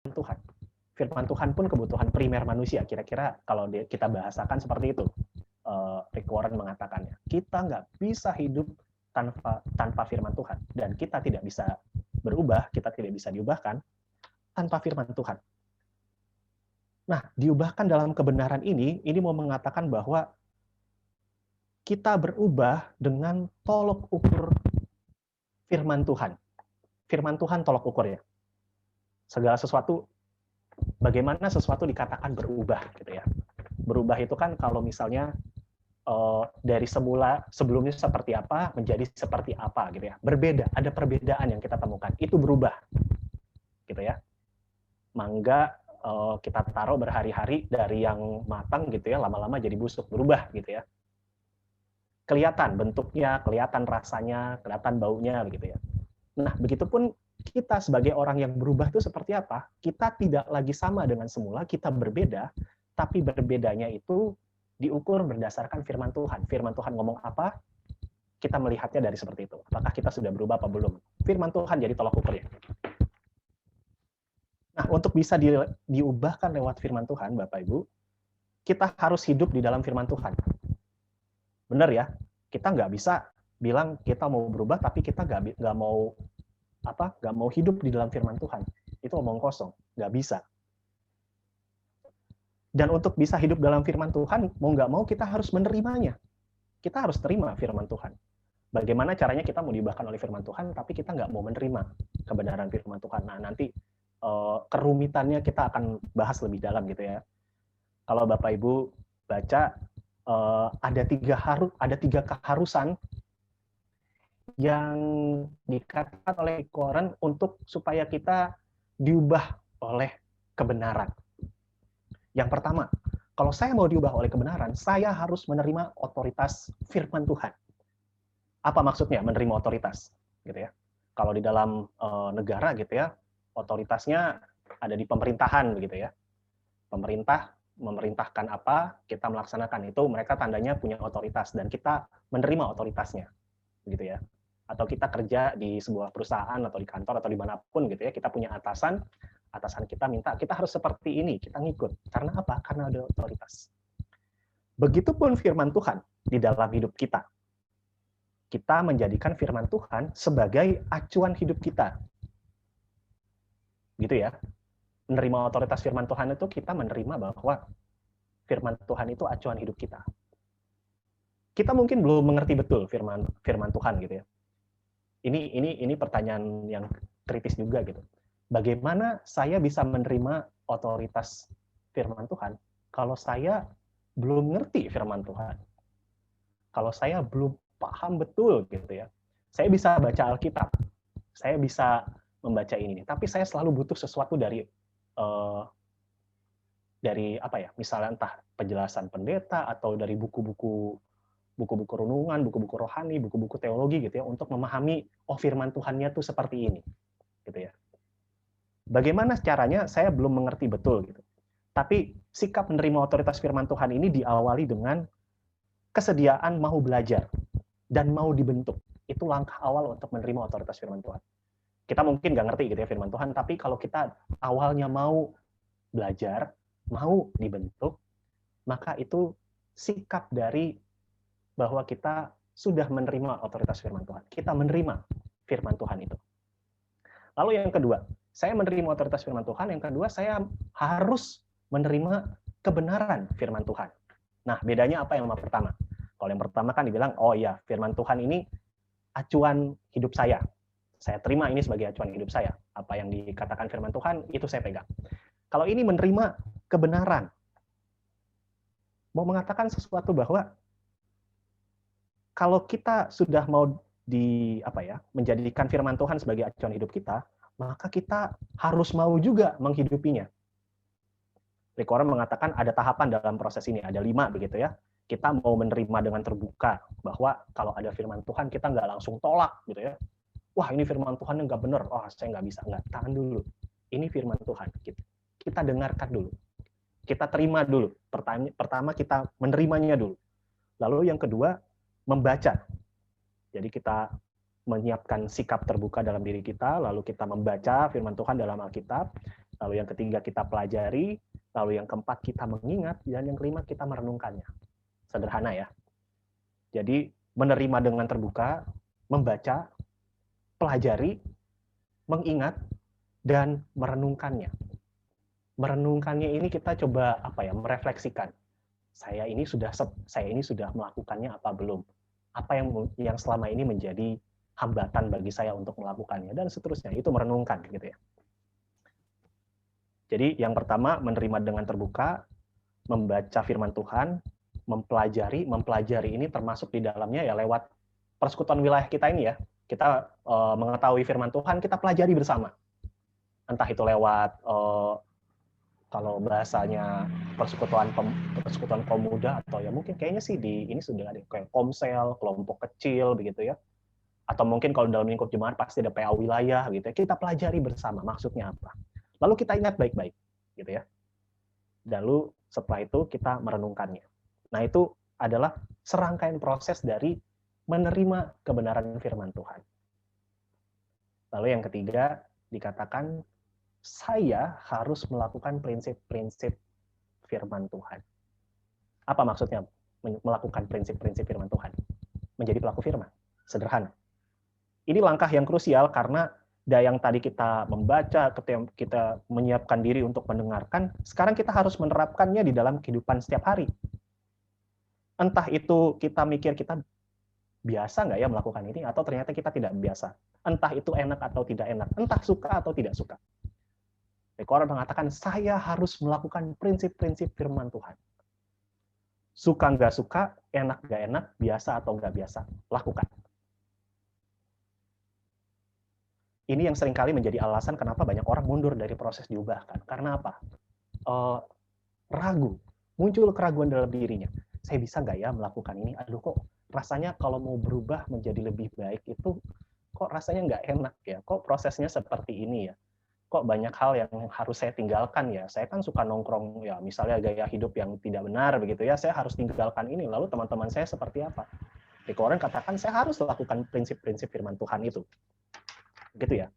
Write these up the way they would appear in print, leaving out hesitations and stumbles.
Tuhan. Firman Tuhan pun kebutuhan primer manusia. Kira-kira kalau kita bahasakan seperti itu. Rick Warren mengatakannya. Kita nggak bisa hidup tanpa firman Tuhan. Dan kita tidak bisa berubah, kita tidak bisa diubahkan tanpa firman Tuhan. Nah, diubahkan dalam kebenaran ini mau mengatakan bahwa kita berubah dengan tolok ukur firman Tuhan. Firman Tuhan tolok ukurnya. Segala sesuatu, bagaimana sesuatu dikatakan berubah gitu ya. Berubah itu kan kalau misalnya dari sebelumnya seperti apa menjadi seperti apa gitu ya. Berbeda, ada perbedaan yang kita temukan. Itu berubah. Gitu ya. Mangga kita taruh berhari-hari dari yang matang gitu ya, lama-lama jadi busuk, berubah gitu ya. Kelihatan bentuknya, kelihatan rasanya, kelihatan baunya begitu ya. Nah, begitupun kita sebagai orang yang berubah itu seperti apa? Kita tidak lagi sama dengan semula, kita berbeda, tapi berbedanya itu diukur berdasarkan firman Tuhan. Firman Tuhan ngomong apa, kita melihatnya dari seperti itu. Apakah kita sudah berubah apa belum? Firman Tuhan jadi tolak ukurnya. Nah, untuk bisa diubahkan lewat firman Tuhan, Bapak Ibu, kita harus hidup di dalam firman Tuhan. Benar ya? Kita nggak bisa bilang kita mau berubah, tapi kita nggak mau hidup di dalam firman Tuhan. Itu omong kosong, nggak bisa. Dan untuk bisa hidup dalam firman Tuhan, mau nggak mau kita harus menerimanya. Kita harus terima firman Tuhan. Bagaimana caranya kita mau diubahkan oleh firman Tuhan, tapi kita nggak mau menerima kebenaran firman Tuhan. Nah, nanti kerumitannya kita akan bahas lebih dalam gitu ya. Kalau Bapak Ibu baca, ada tiga keharusan yang dikatakan oleh Warren untuk supaya kita diubah oleh kebenaran. Yang pertama, kalau saya mau diubah oleh kebenaran, saya harus menerima otoritas firman Tuhan. Apa maksudnya menerima otoritas? Gitu ya. Kalau di dalam negara gitu ya, otoritasnya ada di pemerintahan begitu ya. Pemerintah memerintahkan apa, kita melaksanakan itu, mereka tandanya punya otoritas dan kita menerima otoritasnya. Gitu ya. Atau kita kerja di sebuah perusahaan atau di kantor atau dimanapun gitu ya, kita punya atasan kita minta, kita harus seperti ini, kita ngikut. Karena apa? Karena ada otoritas. Begitupun firman Tuhan di dalam hidup kita. Kita menjadikan firman Tuhan sebagai acuan hidup kita. Gitu ya. Menerima otoritas firman Tuhan itu kita menerima bahwa firman Tuhan itu acuan hidup kita. Kita mungkin belum mengerti betul firman Tuhan gitu ya. Ini pertanyaan yang kritis juga gitu. Bagaimana saya bisa menerima otoritas firman Tuhan kalau saya belum ngerti firman Tuhan? Kalau saya belum paham betul gitu ya. Saya bisa baca Alkitab. Saya bisa membaca ini, tapi saya selalu butuh sesuatu dari apa ya? Misalnya entah penjelasan pendeta atau dari buku-buku renungan, buku-buku rohani, buku-buku teologi gitu ya, untuk memahami firman Tuhannya tuh seperti ini. Gitu ya. Bagaimana caranya saya belum mengerti betul gitu. Tapi sikap menerima otoritas firman Tuhan ini diawali dengan kesediaan mau belajar dan mau dibentuk. Itu langkah awal untuk menerima otoritas firman Tuhan. Kita mungkin nggak ngerti gitu ya firman Tuhan, tapi kalau kita awalnya mau belajar, mau dibentuk, maka itu sikap dari bahwa kita sudah menerima otoritas firman Tuhan. Kita menerima firman Tuhan itu. Lalu yang kedua, saya menerima otoritas firman Tuhan. Yang kedua, saya harus menerima kebenaran firman Tuhan. Nah, bedanya apa yang pertama? Kalau yang pertama kan dibilang, oh iya, firman Tuhan ini acuan hidup saya. Saya terima ini sebagai acuan hidup saya. Apa yang dikatakan firman Tuhan, itu saya pegang. Kalau ini menerima kebenaran, mau mengatakan sesuatu bahwa kalau kita sudah mau menjadikan firman Tuhan sebagai acuan hidup kita, maka kita harus mau juga menghidupinya. Rick Warren mengatakan ada tahapan dalam proses ini, ada 5 begitu ya. Kita mau menerima dengan terbuka bahwa kalau ada firman Tuhan kita nggak langsung tolak gitu ya. Wah ini firman Tuhan nggak benar, saya nggak bisa, nggak, tahan dulu. Ini firman Tuhan, kita dengarkan dulu, kita terima dulu. Pertama kita menerimanya dulu. Lalu yang kedua membaca. Jadi kita menyiapkan sikap terbuka dalam diri kita, lalu kita membaca firman Tuhan dalam Alkitab, Lalu yang ketiga kita pelajari, lalu yang keempat kita mengingat, dan yang kelima kita merenungkannya. Sederhana ya. Jadi menerima dengan terbuka, membaca, pelajari, mengingat, dan merenungkannya. Merenungkannya ini kita coba merefleksikan. Saya ini sudah melakukannya apa belum? Apa yang selama ini menjadi hambatan bagi saya untuk melakukannya, dan seterusnya. Itu merenungkan gitu ya. Jadi yang pertama menerima dengan terbuka, membaca firman Tuhan, mempelajari ini termasuk di dalamnya ya lewat persekutuan wilayah kita ini ya. Kita mengetahui firman Tuhan, kita pelajari bersama. Entah itu lewat kalau bahasanya persekutuan pemuda, atau ya mungkin kayaknya sih ini sudah ada kayak komsel, kelompok kecil begitu ya. Atau mungkin kalau dalam lingkup jemaat pasti ada PA wilayah gitu ya. Kita pelajari bersama maksudnya apa. Lalu kita ingat baik-baik gitu ya. Lalu setelah itu kita merenungkannya. Nah, itu adalah serangkaian proses dari menerima kebenaran firman Tuhan. Lalu yang ketiga dikatakan saya harus melakukan prinsip-prinsip firman Tuhan. Apa maksudnya melakukan prinsip-prinsip firman Tuhan? Menjadi pelaku firman. Sederhana. Ini langkah yang krusial karena yang tadi kita membaca, kita menyiapkan diri untuk mendengarkan, sekarang kita harus menerapkannya di dalam kehidupan setiap hari. Entah itu kita mikir kita biasa nggak ya melakukan ini, atau ternyata kita tidak biasa. Entah itu enak atau tidak enak, entah suka atau tidak suka. Al-Quran mengatakan, saya harus melakukan prinsip-prinsip firman Tuhan. Suka nggak suka, enak nggak enak, biasa atau nggak biasa, lakukan. Ini yang seringkali menjadi alasan kenapa banyak orang mundur dari proses diubahkan. Karena apa? Ragu, muncul keraguan dalam dirinya. Saya bisa nggak ya melakukan ini? Aduh kok rasanya kalau mau berubah menjadi lebih baik itu kok rasanya nggak enak ya? Kok prosesnya seperti ini ya? Kok banyak hal yang harus saya tinggalkan ya? Saya kan suka nongkrong ya, misalnya gaya hidup yang tidak benar begitu ya, saya harus tinggalkan ini. Lalu teman-teman saya seperti apa? Al-Quran katakan saya harus lakukan prinsip-prinsip firman Tuhan itu. Gitu ya.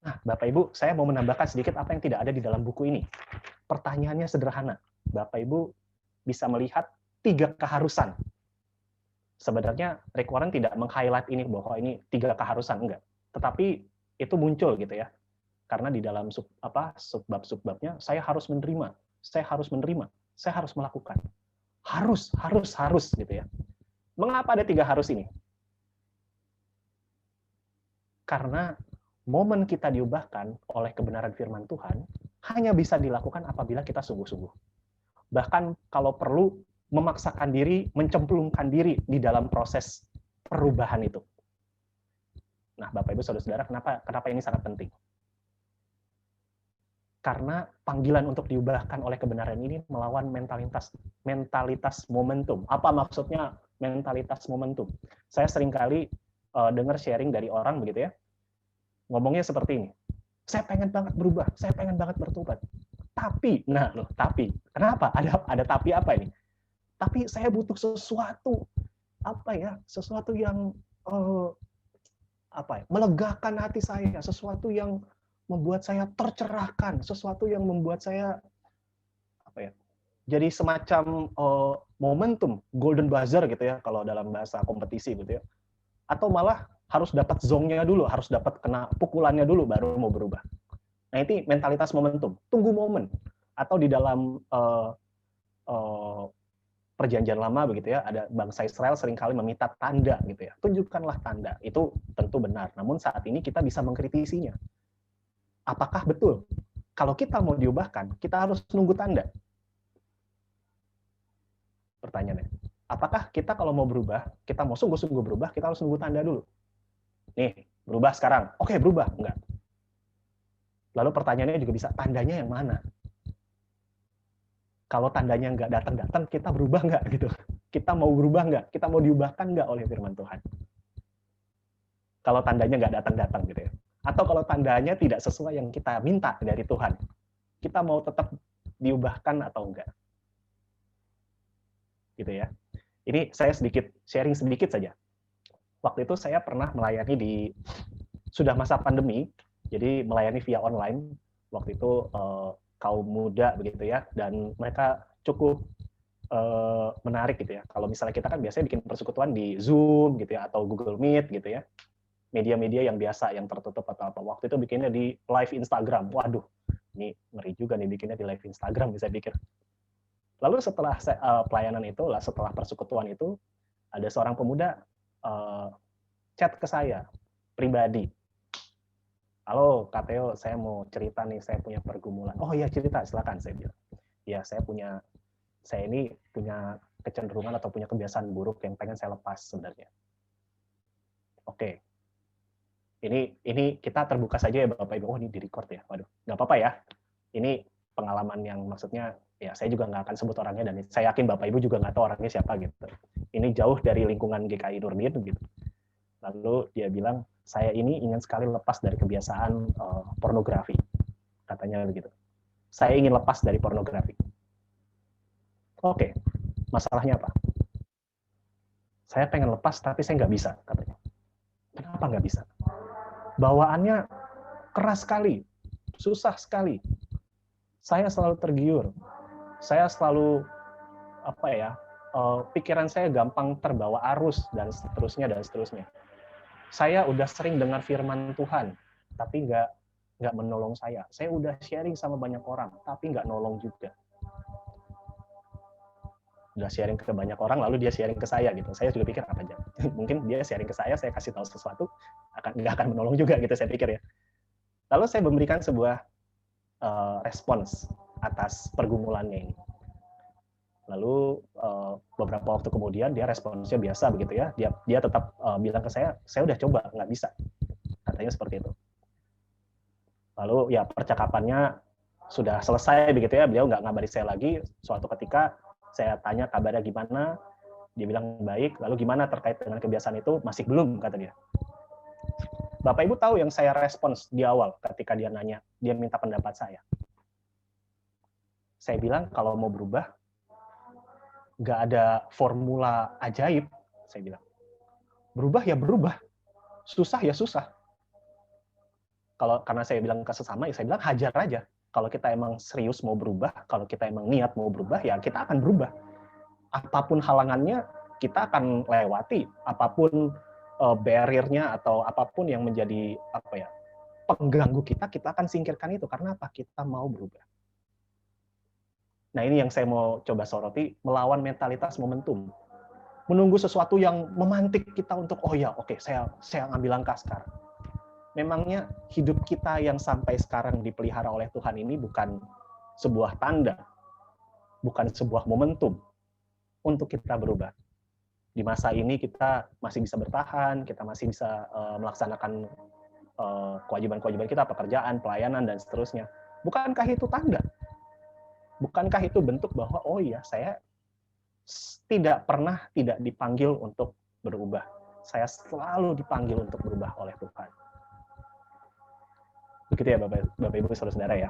Nah, Bapak Ibu, saya mau menambahkan sedikit apa yang tidak ada di dalam buku ini. Pertanyaannya sederhana. Bapak Ibu bisa melihat 3 keharusan. Sebenarnya Al-Quran tidak meng-highlight ini bahwa ini 3 keharusan, enggak. Tetapi itu muncul gitu ya. Karena di dalam subbab-subbabnya saya harus menerima, saya harus melakukan. Harus gitu ya. Mengapa ada 3 harus ini? Karena momen kita diubahkan oleh kebenaran firman Tuhan hanya bisa dilakukan apabila kita sungguh-sungguh. Bahkan kalau perlu memaksakan diri, mencemplungkan diri di dalam proses perubahan itu. Nah, Bapak Ibu Saudara-saudara, kenapa ini sangat penting? Karena panggilan untuk diubahkan oleh kebenaran ini melawan mentalitas momentum. Apa maksudnya mentalitas momentum? Saya seringkali dengar sharing dari orang begitu ya, ngomongnya seperti ini. Saya pengen banget berubah, saya pengen banget bertobat. Tapi, kenapa? Ada tapi apa ini? Tapi saya butuh sesuatu, sesuatu yang melegakan hati saya, sesuatu yang membuat saya tercerahkan, sesuatu yang membuat saya jadi semacam momentum, golden buzzer gitu ya, kalau dalam bahasa kompetisi gitu ya. Atau malah harus dapat zongnya dulu, harus dapat kena pukulannya dulu baru mau berubah. Nah, itu mentalitas momentum, tunggu momen. Atau di dalam perjanjian lama begitu ya, ada bangsa Israel seringkali meminta tanda gitu ya. Tunjukkanlah tanda. Itu tentu benar. Namun saat ini kita bisa mengkritisinya. Apakah betul? Kalau kita mau diubahkan, kita harus nunggu tanda. Pertanyaannya. Apakah kita kalau mau berubah, kita mau sungguh-sungguh berubah, kita harus nunggu tanda dulu? Nih, berubah sekarang. Oke, berubah. Enggak. Lalu pertanyaannya juga bisa, tandanya yang mana? Kalau tandanya nggak datang-datang, kita berubah nggak gitu? Kita mau berubah nggak? Kita mau diubahkan nggak oleh firman Tuhan? Kalau tandanya nggak datang-datang gitu ya. Atau kalau tandanya tidak sesuai yang kita minta dari Tuhan, kita mau tetap diubahkan atau enggak? Gitu ya. Ini saya sharing sedikit saja. Waktu itu saya pernah melayani sudah masa pandemi, jadi melayani via online. Waktu itu kaum muda begitu ya, dan mereka cukup menarik gitu ya. Kalau misalnya kita kan biasanya bikin persekutuan di Zoom gitu ya, atau Google Meet gitu ya, media-media yang biasa, yang tertutup atau apa. Waktu itu bikinnya di live Instagram. Waduh, ini ngeri juga nih bikinnya di live Instagram, bisa pikir. Lalu setelah pelayanan itu, setelah persekutuan itu, ada seorang pemuda chat ke saya pribadi. Halo, Kak Theo, saya mau cerita nih, saya punya pergumulan. Oh iya, cerita, silakan, saya bilang. Ya, saya ini punya kecenderungan atau punya kebiasaan buruk yang pengen saya lepas sebenarnya. Oke. Ini kita terbuka saja ya Bapak Ibu. Oh, ini di-record ya. Waduh, nggak apa-apa ya. Ini pengalaman yang maksudnya ya saya juga nggak akan sebut orangnya, dan saya yakin Bapak Ibu juga nggak tahu orangnya siapa gitu. Ini jauh dari lingkungan GKI Nurdin gitu. Lalu dia bilang, saya ini ingin sekali lepas dari kebiasaan pornografi, katanya begitu. Saya ingin lepas dari pornografi. Oke, masalahnya apa? Saya pengen lepas tapi saya nggak bisa, katanya. Kenapa nggak bisa? Bawaannya keras sekali, susah sekali. Saya selalu tergiur, saya selalu pikiran saya gampang terbawa arus dan seterusnya. Saya udah sering dengar firman Tuhan, tapi nggak menolong saya. Saya udah sharing sama banyak orang, tapi nggak nolong juga. Udah sharing ke banyak orang, lalu dia sharing ke saya gitu. Saya juga pikir apa aja. Mungkin dia sharing ke saya kasih tahu sesuatu, nggak akan menolong juga gitu, saya pikir ya. Lalu saya memberikan sebuah respons atas pergumulannya ini. Lalu beberapa waktu kemudian dia responsnya biasa begitu ya. Dia tetap bilang ke saya udah coba, nggak bisa. Katanya seperti itu. Lalu ya percakapannya sudah selesai begitu ya. Beliau nggak ngabari saya lagi. Suatu ketika saya tanya kabarnya gimana, dia bilang baik. Lalu gimana terkait dengan kebiasaan itu? Masih belum, kata dia. Bapak Ibu tahu yang saya respons di awal ketika dia nanya, dia minta pendapat saya. Saya bilang kalau mau berubah, nggak ada formula ajaib, saya bilang. Berubah ya berubah, susah ya susah. Karena saya bilang ke sesama, ya saya bilang hajar aja. Kalau kita emang serius mau berubah, kalau kita emang niat mau berubah, ya kita akan berubah. Apapun halangannya, kita akan lewati. Apapun barrier-nya atau apapun yang menjadi pengganggu kita akan singkirkan itu. Karena apa? Kita mau berubah. Nah, ini yang saya mau coba soroti, melawan mentalitas momentum. Menunggu sesuatu yang memantik kita untuk, oh ya, oke, saya ambil langkah sekarang. Memangnya hidup kita yang sampai sekarang dipelihara oleh Tuhan ini bukan sebuah tanda, bukan sebuah momentum untuk kita berubah. Di masa ini kita masih bisa bertahan, kita masih bisa melaksanakan kewajiban-kewajiban kita, pekerjaan, pelayanan, dan seterusnya. Bukankah itu tanda? Bukankah itu bentuk bahwa, oh iya, saya tidak pernah tidak dipanggil untuk berubah. Saya selalu dipanggil untuk berubah oleh Tuhan. Begitu ya Bapak Ibu Saudara-saudara ya.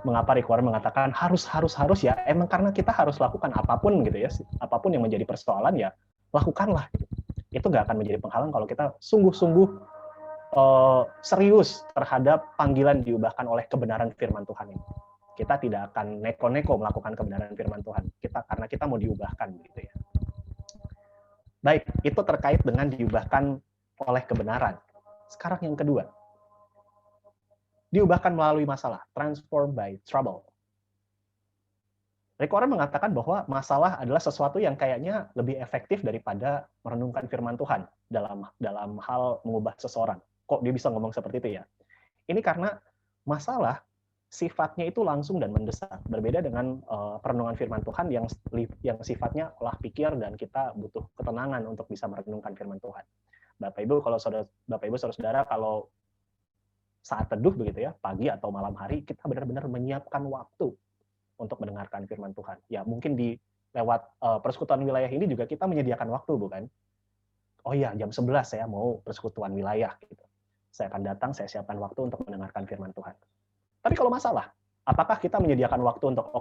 Mengapa Rick Warren mengatakan harus ya? Emang karena kita harus lakukan apapun gitu ya. Apapun yang menjadi persoalan ya lakukanlah. Itu nggak akan menjadi penghalang kalau kita sungguh-sungguh serius terhadap panggilan diubahkan oleh kebenaran firman Tuhan ini. Kita tidak akan neko-neko melakukan kebenaran firman Tuhan. Karena kita mau diubahkan gitu ya. Baik, itu terkait dengan diubahkan oleh kebenaran. Sekarang yang kedua. Diubahkan melalui masalah, transformed by trouble. Rick Warren mengatakan bahwa masalah adalah sesuatu yang kayaknya lebih efektif daripada merenungkan firman Tuhan dalam hal mengubah seseorang. Kok dia bisa ngomong seperti itu ya? Ini karena masalah sifatnya itu langsung dan mendesak, berbeda dengan perenungan firman Tuhan yang sifatnya olah pikir dan kita butuh ketenangan untuk bisa merenungkan firman Tuhan. Bapak Ibu saudara, kalau saat teduh begitu ya, pagi atau malam hari, kita benar-benar menyiapkan waktu untuk mendengarkan firman Tuhan. Ya mungkin lewat persekutuan wilayah ini juga kita menyediakan waktu, bukan? Oh iya, jam 11 saya mau persekutuan wilayah. Gitu. Saya akan datang, saya siapkan waktu untuk mendengarkan firman Tuhan. Tapi kalau masalah, apakah kita menyediakan waktu untuk,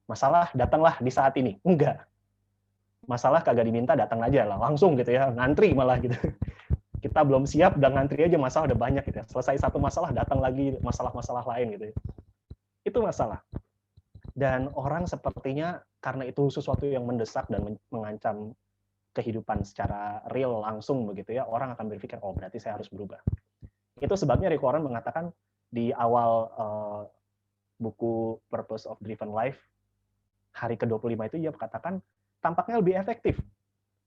masalah datanglah di saat ini? Enggak. Masalah kagak diminta, datang aja lah, langsung gitu ya, ngantri malah gitu. Kita belum siap, dan ngantri aja masalah udah banyak gitu ya. Selesai satu masalah, datang lagi masalah-masalah lain gitu ya. Itu masalah. Dan orang sepertinya karena itu sesuatu yang mendesak dan mengancam kehidupan secara real langsung begitu ya, orang akan berpikir, oh berarti saya harus berubah. Itu sebabnya Rick Warren mengatakan di awal buku Purpose of Driven Life, hari ke-25 itu dia katakan tampaknya lebih efektif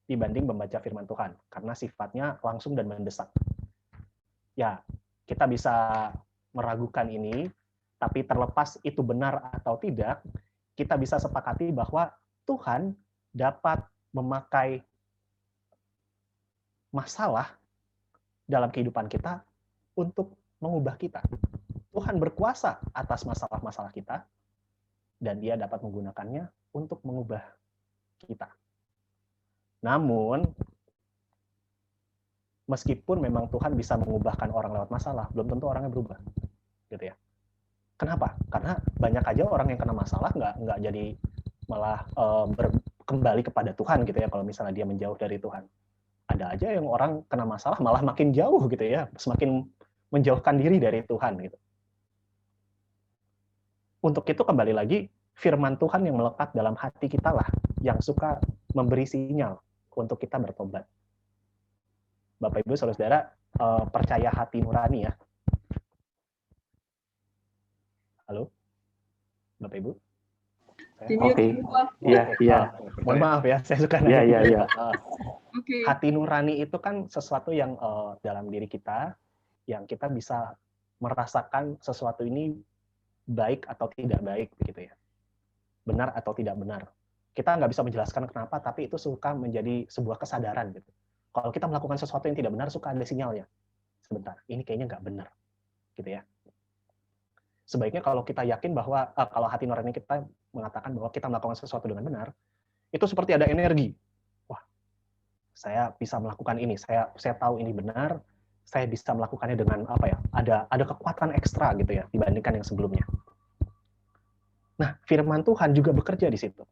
dibanding membaca firman Tuhan, karena sifatnya langsung dan mendesak. Ya, kita bisa meragukan ini, tapi terlepas itu benar atau tidak, kita bisa sepakati bahwa Tuhan dapat memakai masalah dalam kehidupan kita untuk mengubah kita. Tuhan berkuasa atas masalah-masalah kita, dan dia dapat menggunakannya untuk mengubah kita. Namun, meskipun memang Tuhan bisa mengubahkan orang lewat masalah, belum tentu orangnya berubah. Gitu ya. Kenapa? Karena banyak aja orang yang kena masalah nggak jadi malah kembali kepada Tuhan gitu ya, kalau misalnya dia menjauh dari Tuhan. Ada aja yang orang kena masalah malah makin jauh gitu ya, semakin menjauhkan diri dari Tuhan gitu. Untuk itu kembali lagi, firman Tuhan yang melekat dalam hati kita lah yang suka memberi sinyal untuk kita bertobat. Bapak Ibu Saudara, percaya hati nurani ya. Halo? Bapak Ibu? Oke. Iya. Mohon maaf ya, saya suka nanya. Iya. Hati nurani itu kan sesuatu yang dalam diri kita, yang kita bisa merasakan sesuatu ini baik atau tidak baik, begitu ya. Benar atau tidak benar. Kita nggak bisa menjelaskan kenapa, tapi itu suka menjadi sebuah kesadaran gitu. Kalau kita melakukan sesuatu yang tidak benar, suka ada sinyalnya. Sebentar, ini kayaknya nggak benar, gitu ya. Sebaiknya kalau kita yakin bahwa kalau hati nurani kita mengatakan bahwa kita melakukan sesuatu dengan benar, itu seperti ada energi. Wah, saya bisa melakukan ini, saya tahu ini benar, saya bisa melakukannya dengan apa ya? Ada kekuatan ekstra gitu ya dibandingkan yang sebelumnya. Nah, firman Tuhan juga bekerja di situ.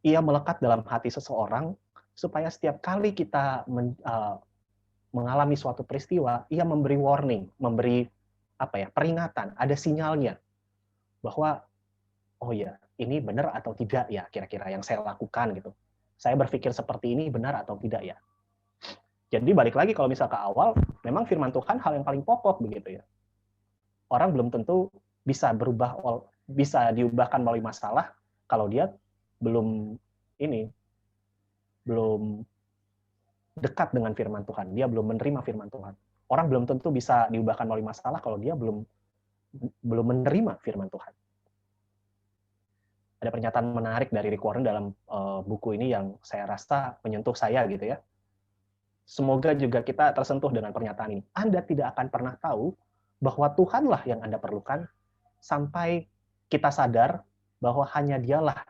Ia melekat dalam hati seseorang supaya setiap kali kita mengalami suatu peristiwa, ia memberi warning, memberi peringatan, ada sinyalnya bahwa oh ya, ini benar atau tidak ya kira-kira yang saya lakukan gitu. Saya berpikir seperti ini benar atau tidak ya. Jadi balik lagi kalau misal ke awal, memang firman Tuhan hal yang paling pokok begitu ya. Orang belum tentu bisa berubah, bisa diubahkan melalui masalah kalau dia belum dekat dengan firman Tuhan, dia belum menerima firman Tuhan. Orang belum tentu bisa diubahkan melalui masalah kalau dia belum menerima firman Tuhan. Ada pernyataan menarik dari Rick Warren dalam buku ini yang saya rasa menyentuh saya gitu ya. Semoga juga kita tersentuh dengan pernyataan ini. Anda tidak akan pernah tahu bahwa Tuhanlah yang Anda perlukan sampai kita sadar bahwa hanya Dialah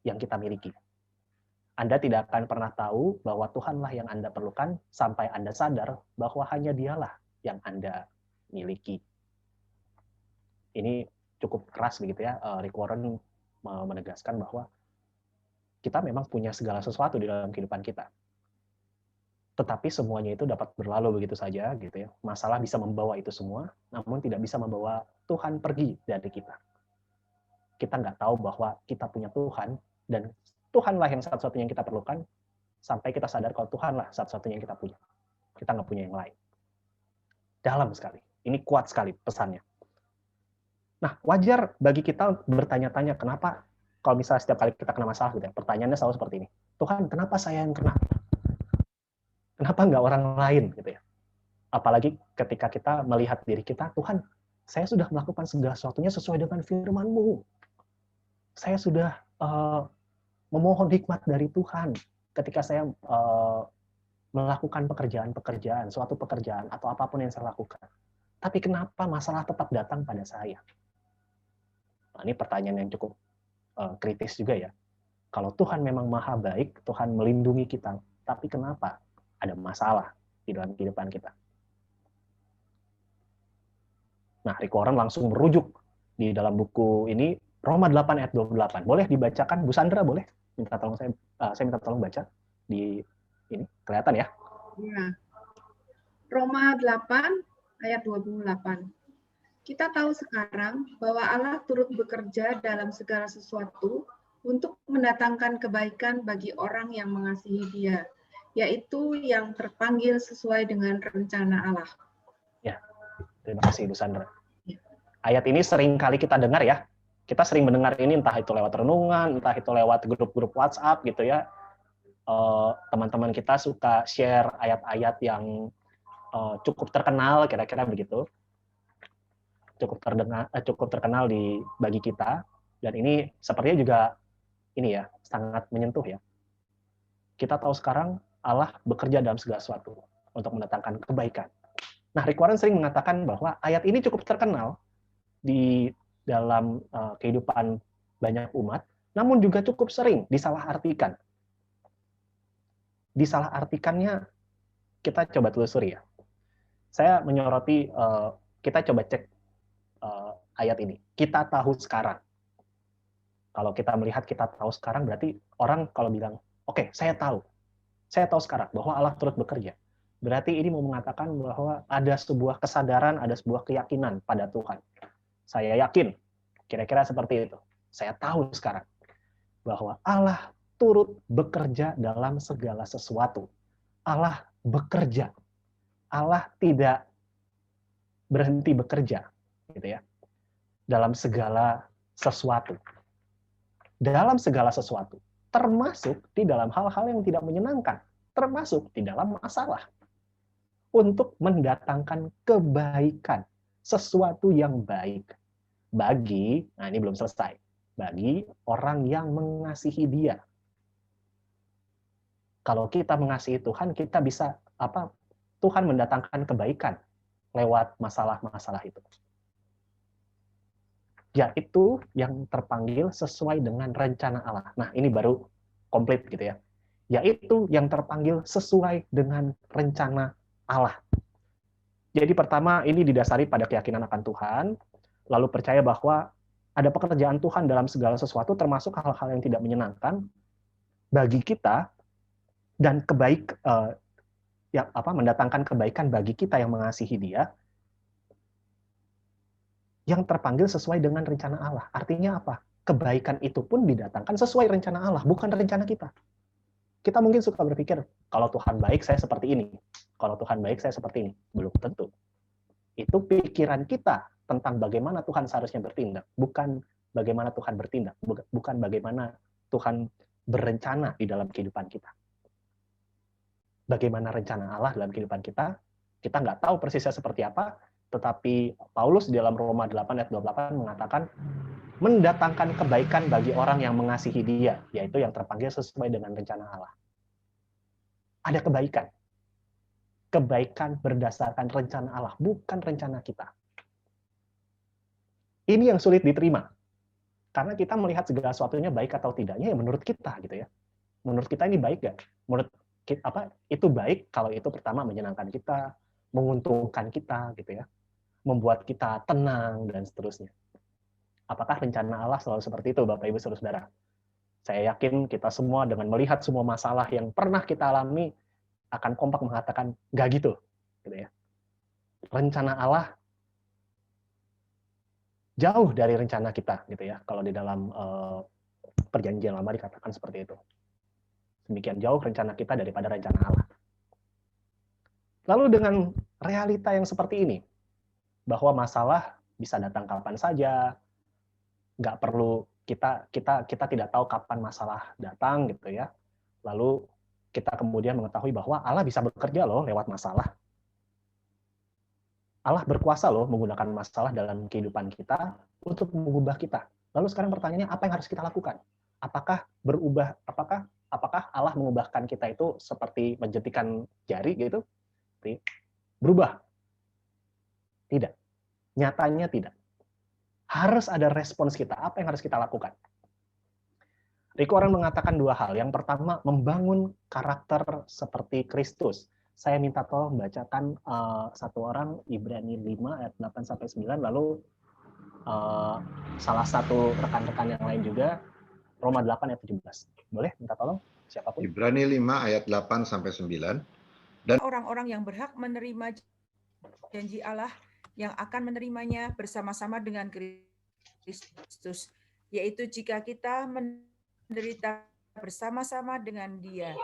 yang kita miliki. Anda tidak akan pernah tahu bahwa Tuhanlah yang Anda perlukan sampai Anda sadar bahwa hanya Dialah yang Anda miliki. Ini cukup keras begitu ya. Rick Warren menegaskan bahwa kita memang punya segala sesuatu di dalam kehidupan kita. Tetapi semuanya itu dapat berlalu begitu saja gitu ya. Masalah bisa membawa itu semua, namun tidak bisa membawa Tuhan pergi dari kita. Kita nggak tahu bahwa kita punya Tuhan, dan Tuhanlah yang satu-satunya yang kita perlukan, sampai kita sadar kalau Tuhanlah satu-satunya yang kita punya. Kita nggak punya yang lain. Dalam sekali. Ini kuat sekali pesannya. Nah, wajar bagi kita bertanya-tanya, kenapa kalau misalnya setiap kali kita kena masalah, gitu ya, pertanyaannya selalu seperti ini. Tuhan, kenapa saya yang kena? Kenapa nggak orang lain? Gitu ya. Apalagi ketika kita melihat diri kita, Tuhan, saya sudah melakukan segala sesuatunya sesuai dengan firman-Mu. Saya sudah memohon hikmat dari Tuhan ketika saya melakukan pekerjaan-pekerjaan, suatu pekerjaan atau apapun yang saya lakukan. Tapi kenapa masalah tetap datang pada saya? Nah, ini pertanyaan yang cukup kritis juga ya. Kalau Tuhan memang maha baik, Tuhan melindungi kita, tapi kenapa ada masalah di dalam kehidupan kita? Nah, Rick Warren langsung merujuk di dalam buku ini, Roma 8 ayat 28. Boleh dibacakan, Bu Sandra, boleh? Minta tolong saya minta tolong baca di ini, kelihatan ya? Iya. Roma 8 ayat 28. Kita tahu sekarang bahwa Allah turut bekerja dalam segala sesuatu untuk mendatangkan kebaikan bagi orang yang mengasihi Dia, yaitu yang terpanggil sesuai dengan rencana Allah. Ya, terima kasih Ibu Sandra. Ayat ini sering kali kita dengar ya. Kita sering mendengar ini entah itu lewat renungan, entah itu lewat grup-grup WhatsApp gitu ya. Teman-teman kita suka share ayat-ayat yang cukup terkenal, kira-kira begitu. Cukup terkenal bagi kita, dan ini sepertinya juga ini ya sangat menyentuh ya. Kita tahu sekarang Allah bekerja dalam segala sesuatu untuk mendatangkan kebaikan. Nah, Rick Warren sering mengatakan bahwa ayat ini cukup terkenal di dalam kehidupan banyak umat, namun juga cukup sering disalahartikan. Disalahartikannya kita coba telusuri ya. Saya menyoroti, kita coba cek ayat ini. Kita tahu sekarang. Kalau kita melihat kita tahu sekarang, berarti orang kalau bilang, oke, saya tahu sekarang bahwa Allah turut bekerja. Berarti ini mau mengatakan bahwa ada sebuah kesadaran, ada sebuah keyakinan pada Tuhan. Saya yakin, kira-kira seperti itu. Saya tahu sekarang bahwa Allah turut bekerja dalam segala sesuatu. Allah bekerja. Allah tidak berhenti bekerja, gitu ya. Dalam segala sesuatu. Dalam segala sesuatu. Termasuk di dalam hal-hal yang tidak menyenangkan. Termasuk di dalam masalah. Untuk mendatangkan kebaikan. Sesuatu yang baik. Bagi, nah ini belum selesai. Bagi orang yang mengasihi Dia. Kalau kita mengasihi Tuhan, kita bisa Tuhan mendatangkan kebaikan lewat masalah-masalah itu. Yaitu yang terpanggil sesuai dengan rencana Allah. Nah, ini baru komplit gitu ya. Yaitu yang terpanggil sesuai dengan rencana Allah. Jadi pertama, ini didasari pada keyakinan akan Tuhan, lalu percaya bahwa ada pekerjaan Tuhan dalam segala sesuatu, termasuk hal-hal yang tidak menyenangkan bagi kita, dan mendatangkan kebaikan bagi kita yang mengasihi Dia, yang terpanggil sesuai dengan rencana Allah. Artinya apa? Kebaikan itu pun didatangkan sesuai rencana Allah, bukan rencana kita. Kita mungkin suka berpikir, kalau Tuhan baik, saya seperti ini. Kalau Tuhan baik, saya seperti ini. Belum tentu. Itu pikiran kita tentang bagaimana Tuhan seharusnya bertindak, bukan bagaimana Tuhan bertindak, bukan bagaimana Tuhan berencana di dalam kehidupan kita. Bagaimana rencana Allah dalam kehidupan kita nggak tahu persisnya seperti apa, tetapi Paulus di dalam Roma 8 ayat 28 mengatakan mendatangkan kebaikan bagi orang yang mengasihi Dia, yaitu yang terpanggil sesuai dengan rencana Allah. Ada kebaikan. Kebaikan berdasarkan rencana Allah, bukan rencana kita. Ini yang sulit diterima. Karena kita melihat segala sesuatunya baik atau tidaknya ya menurut kita gitu ya. Menurut kita ini baik nggak? Menurut kita, itu baik kalau itu pertama menyenangkan kita, menguntungkan kita gitu ya. Membuat kita tenang dan seterusnya. Apakah rencana Allah selalu seperti itu, Bapak Ibu Saudara? Saya yakin kita semua dengan melihat semua masalah yang pernah kita alami akan kompak mengatakan nggak gitu ya. Rencana Allah jauh dari rencana kita gitu ya. Kalau di dalam perjanjian lama dikatakan seperti itu. Demikian jauh rencana kita daripada rencana Allah. Lalu dengan realita yang seperti ini, bahwa masalah bisa datang kapan saja, nggak perlu kita tidak tahu kapan masalah datang gitu ya. Lalu kita kemudian mengetahui bahwa Allah bisa bekerja loh lewat masalah. Allah berkuasa loh menggunakan masalah dalam kehidupan kita untuk mengubah kita. Lalu sekarang pertanyaannya, apa yang harus kita lakukan? Apakah Allah mengubahkan kita itu seperti menjentikan jari gitu? Berubah? Tidak. Nyatanya tidak. Harus ada respons kita. Apa yang harus kita lakukan? Rick Warren mengatakan dua hal. Yang pertama, membangun karakter seperti Kristus. Saya minta tolong bacakan satu orang, Ibrani 5 ayat 8-9, lalu salah satu rekan-rekan yang lain juga, Roma 8 ayat 17. Boleh minta tolong? Siapapun. Ibrani 5 ayat 8-9. Dan orang-orang yang berhak menerima janji Allah yang akan menerimanya bersama-sama dengan Kristus, yaitu jika kita menderita bersama-sama dengan Dia.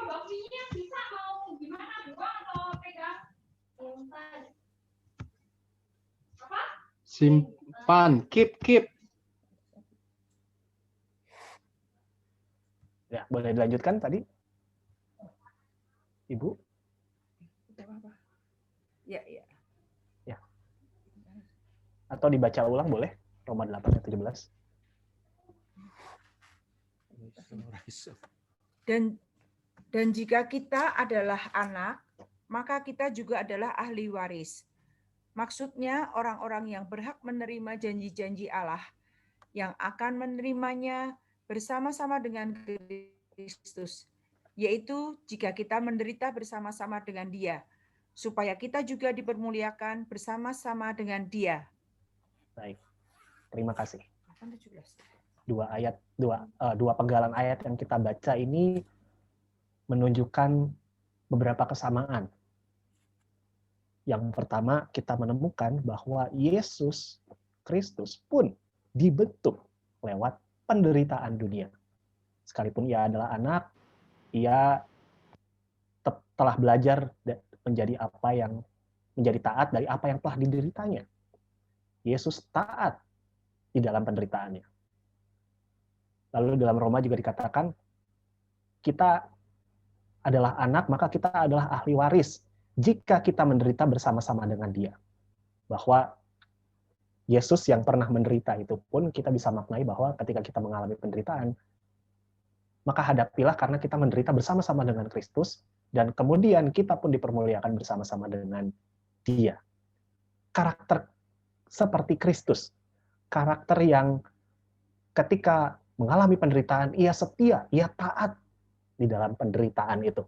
Simpan, keep. Ya, boleh dilanjutkan tadi, Ibu? Ya. Atau dibaca ulang boleh, Roma 8 ayat 17. Dan jika kita adalah anak, maka kita juga adalah ahli waris. Maksudnya orang-orang yang berhak menerima janji-janji Allah yang akan menerimanya bersama-sama dengan Kristus, yaitu jika kita menderita bersama-sama dengan Dia, supaya kita juga dipermuliakan bersama-sama dengan Dia. Baik, terima kasih. 17. Dua penggalan ayat yang kita baca ini menunjukkan beberapa kesamaan. Yang pertama, kita menemukan bahwa Yesus Kristus pun dibentuk lewat penderitaan dunia. Sekalipun ia adalah anak, ia telah belajar menjadi taat dari apa yang telah dideritanya. Yesus taat di dalam penderitaannya. Lalu dalam Roma juga dikatakan, kita adalah anak, maka kita adalah ahli waris jika kita menderita bersama-sama dengan Dia. Bahwa Yesus yang pernah menderita itu pun kita bisa maknai bahwa ketika kita mengalami penderitaan, maka hadapilah karena kita menderita bersama-sama dengan Kristus, dan kemudian kita pun dipermuliakan bersama-sama dengan Dia. Karakter seperti Kristus, karakter yang ketika mengalami penderitaan, ia setia, ia taat di dalam penderitaan itu.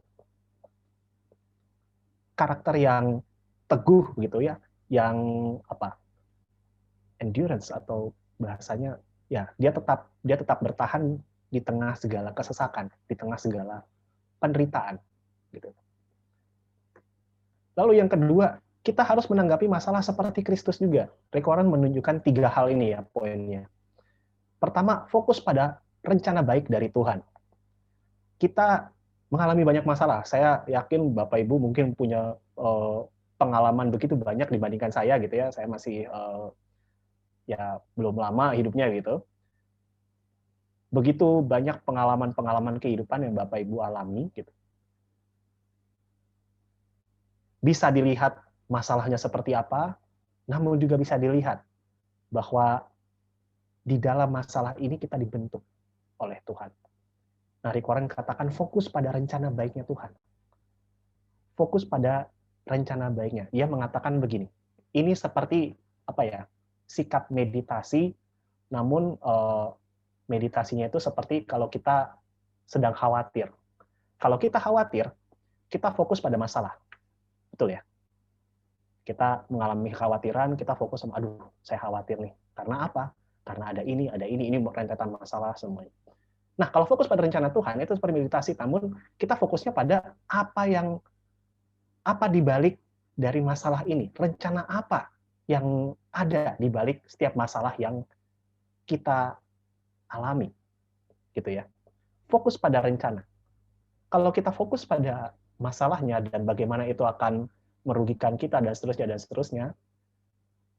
Karakter yang teguh gitu ya, yang endurance atau bahasanya ya dia tetap bertahan di tengah segala kesesakan, di tengah segala penderitaan gitu. Lalu yang kedua, kita harus menanggapi masalah seperti Kristus juga. Rick Warren menunjukkan 3 hal ini ya poinnya. Pertama, fokus pada rencana baik dari Tuhan. Kita mengalami banyak masalah. Saya yakin Bapak Ibu mungkin punya pengalaman begitu banyak dibandingkan saya gitu ya. Saya masih ya belum lama hidupnya gitu. Begitu banyak pengalaman-pengalaman kehidupan yang Bapak Ibu alami gitu. Bisa dilihat masalahnya seperti apa, namun juga bisa dilihat bahwa di dalam masalah ini kita dibentuk oleh Tuhan. Nah, Rick Warren katakan fokus pada rencana baiknya Tuhan. Fokus pada rencana baiknya. Ia mengatakan begini, ini seperti sikap meditasi, namun meditasinya itu seperti kalau kita sedang khawatir. Kalau kita khawatir, kita fokus pada masalah. Betul ya? Kita mengalami kekhawatiran, kita fokus sama, aduh, saya khawatir nih. Karena apa? Karena ada ini rentetan masalah semuanya. Nah, kalau fokus pada rencana Tuhan, itu seperti meditasi, namun kita fokusnya pada apa di balik dari masalah ini. Rencana apa yang ada di balik setiap masalah yang kita alami. Gitu ya. Fokus pada rencana. Kalau kita fokus pada masalahnya dan bagaimana itu akan merugikan kita dan seterusnya,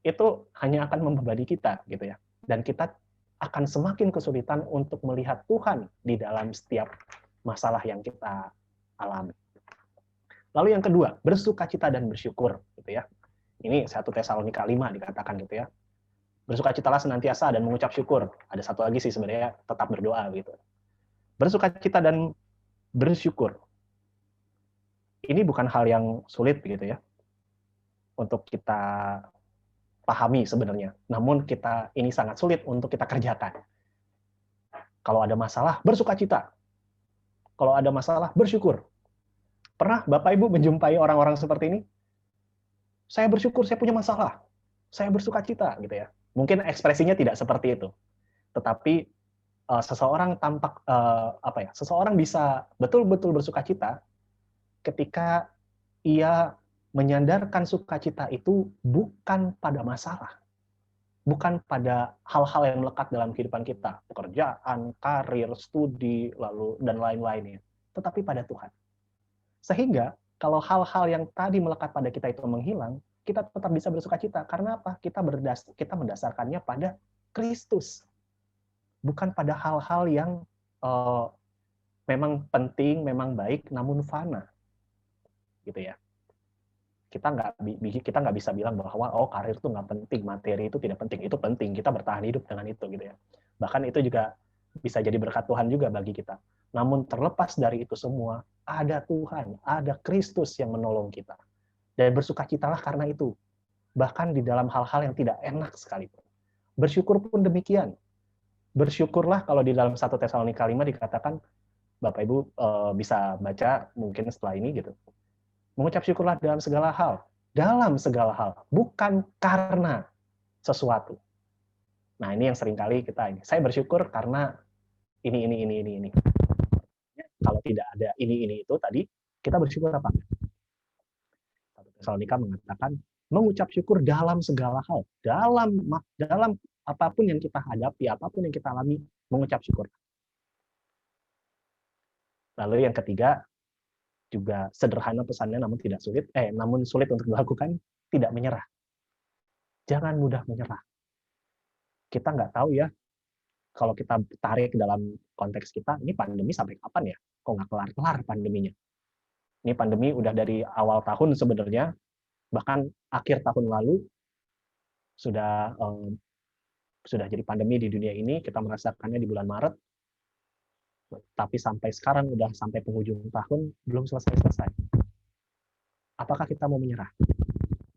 itu hanya akan membebani kita gitu ya. Dan kita akan semakin kesulitan untuk melihat Tuhan di dalam setiap masalah yang kita alami. Lalu yang kedua, bersukacita dan bersyukur gitu ya. Ini 1 Tesalonika 5 dikatakan gitu ya. Bersukacitalah senantiasa dan mengucap syukur. Ada satu lagi sih sebenarnya, tetap berdoa gitu. Bersukacita dan bersyukur. Ini bukan hal yang sulit gitu ya. Untuk kita pahami sebenarnya. Namun ini sangat sulit untuk kita kerjakan. Kalau ada masalah, bersukacita. Kalau ada masalah, bersyukur. Pernah Bapak Ibu menjumpai orang-orang seperti ini? Saya bersyukur, saya punya masalah. Saya bersukacita gitu ya. Mungkin ekspresinya tidak seperti itu. Tetapi seseorang seseorang bisa betul-betul bersukacita ketika ia menyandarkan sukacita itu bukan pada masalah, bukan pada hal-hal yang melekat dalam kehidupan kita, pekerjaan, karir, studi, lalu dan lain-lainnya, tetapi pada Tuhan. Sehingga kalau hal-hal yang tadi melekat pada kita itu menghilang, kita tetap bisa bersukacita. Karena apa? Kita mendasarkannya pada Kristus, bukan pada hal-hal yang memang penting, memang baik, namun fana, gitu ya. Kita nggak bisa bilang bahwa karir itu nggak penting, materi itu tidak penting. Itu penting, kita bertahan hidup dengan itu, gitu ya. Bahkan itu juga bisa jadi berkat Tuhan juga bagi kita. Namun terlepas dari itu semua, ada Tuhan, ada Kristus yang menolong kita. Dan bersukacitalah karena itu. Bahkan di dalam hal-hal yang tidak enak sekalipun. Bersyukur pun demikian. Bersyukurlah kalau di dalam 1 Tesalonika 5 dikatakan, Bapak Ibu bisa baca mungkin setelah ini gitu. Mengucap syukurlah dalam segala hal. Dalam segala hal. Bukan karena sesuatu. Nah ini yang seringkali kita ini. Saya bersyukur karena ini. Kalau tidak ada ini itu tadi, kita bersyukur apa? 1 Tesalonika mengatakan, mengucap syukur dalam segala hal. Dalam apapun yang kita hadapi, apapun yang kita alami, mengucap syukur. Lalu yang ketiga, juga sederhana pesannya namun sulit untuk dilakukan, tidak menyerah. Jangan mudah menyerah. Kita nggak tahu ya, kalau kita tarik dalam konteks kita, ini pandemi sampai kapan ya? Kok nggak kelar-kelar pandeminya? Ini pandemi udah dari awal tahun sebenarnya, bahkan akhir tahun lalu sudah jadi pandemi di dunia ini, kita merasakannya di bulan Maret, tapi sampai sekarang udah sampai penghujung tahun, belum selesai-selesai. Apakah kita mau menyerah?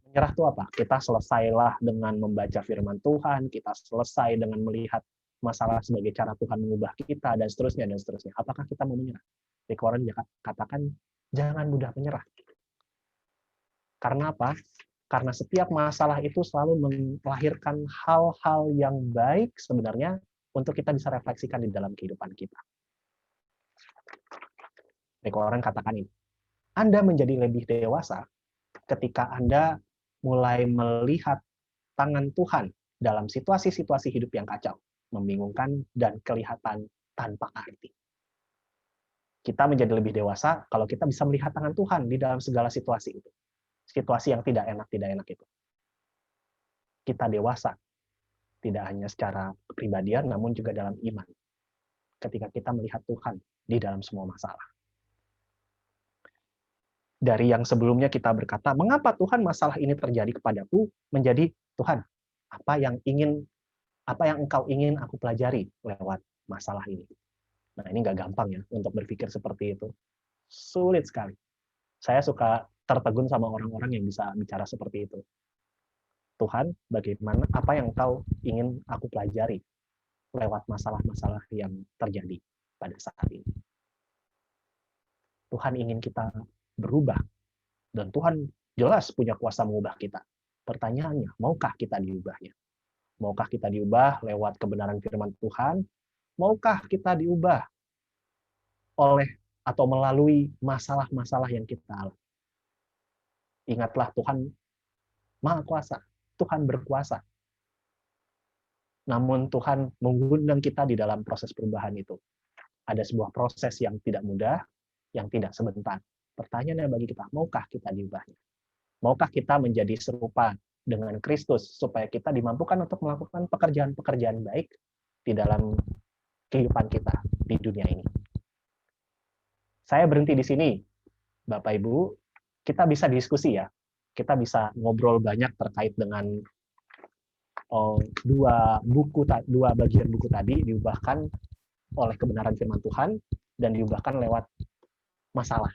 Menyerah itu apa? Kita selesailah dengan membaca firman Tuhan, kita selesai dengan melihat masalah sebagai cara Tuhan mengubah kita, dan seterusnya, dan seterusnya. Apakah kita mau menyerah? Rick Warren katakan, jangan mudah menyerah. Karena apa? Karena setiap masalah itu selalu melahirkan hal-hal yang baik sebenarnya untuk kita bisa refleksikan di dalam kehidupan kita. Rick Warren katakan ini. Anda menjadi lebih dewasa ketika Anda mulai melihat tangan Tuhan dalam situasi-situasi hidup yang kacau, membingungkan, dan kelihatan tanpa arti. Kita menjadi lebih dewasa kalau kita bisa melihat tangan Tuhan di dalam segala situasi itu. Situasi yang tidak enak itu. Kita dewasa, tidak hanya secara kepribadian, namun juga dalam iman. Ketika kita melihat Tuhan di dalam semua masalah. Dari yang sebelumnya kita berkata, mengapa Tuhan masalah ini terjadi kepadaku, menjadi Tuhan, apa yang engkau ingin aku pelajari lewat masalah ini. Nah ini nggak gampang ya untuk berpikir seperti itu. Sulit sekali. Saya suka tertegun sama orang-orang yang bisa bicara seperti itu. Tuhan, bagaimana, apa yang engkau ingin aku pelajari lewat masalah-masalah yang terjadi pada saat ini. Tuhan ingin kita berubah. Dan Tuhan jelas punya kuasa mengubah kita. Pertanyaannya, maukah kita diubahnya? Maukah kita diubah lewat kebenaran firman Tuhan? Maukah kita diubah oleh atau melalui masalah-masalah yang kita alami? Ingatlah Tuhan Maha Kuasa. Tuhan berkuasa. Namun Tuhan mengundang kita di dalam proses perubahan itu. Ada sebuah proses yang tidak mudah, yang tidak sebentar. Pertanyaannya bagi kita, maukah kita diubahnya? Maukah kita menjadi serupa dengan Kristus supaya kita dimampukan untuk melakukan pekerjaan-pekerjaan baik di dalam kehidupan kita di dunia ini? Saya berhenti di sini, Bapak Ibu. Kita bisa diskusi ya. Kita bisa ngobrol banyak terkait dengan dua bagian buku tadi diubahkan oleh kebenaran firman Tuhan dan diubahkan lewat masalah.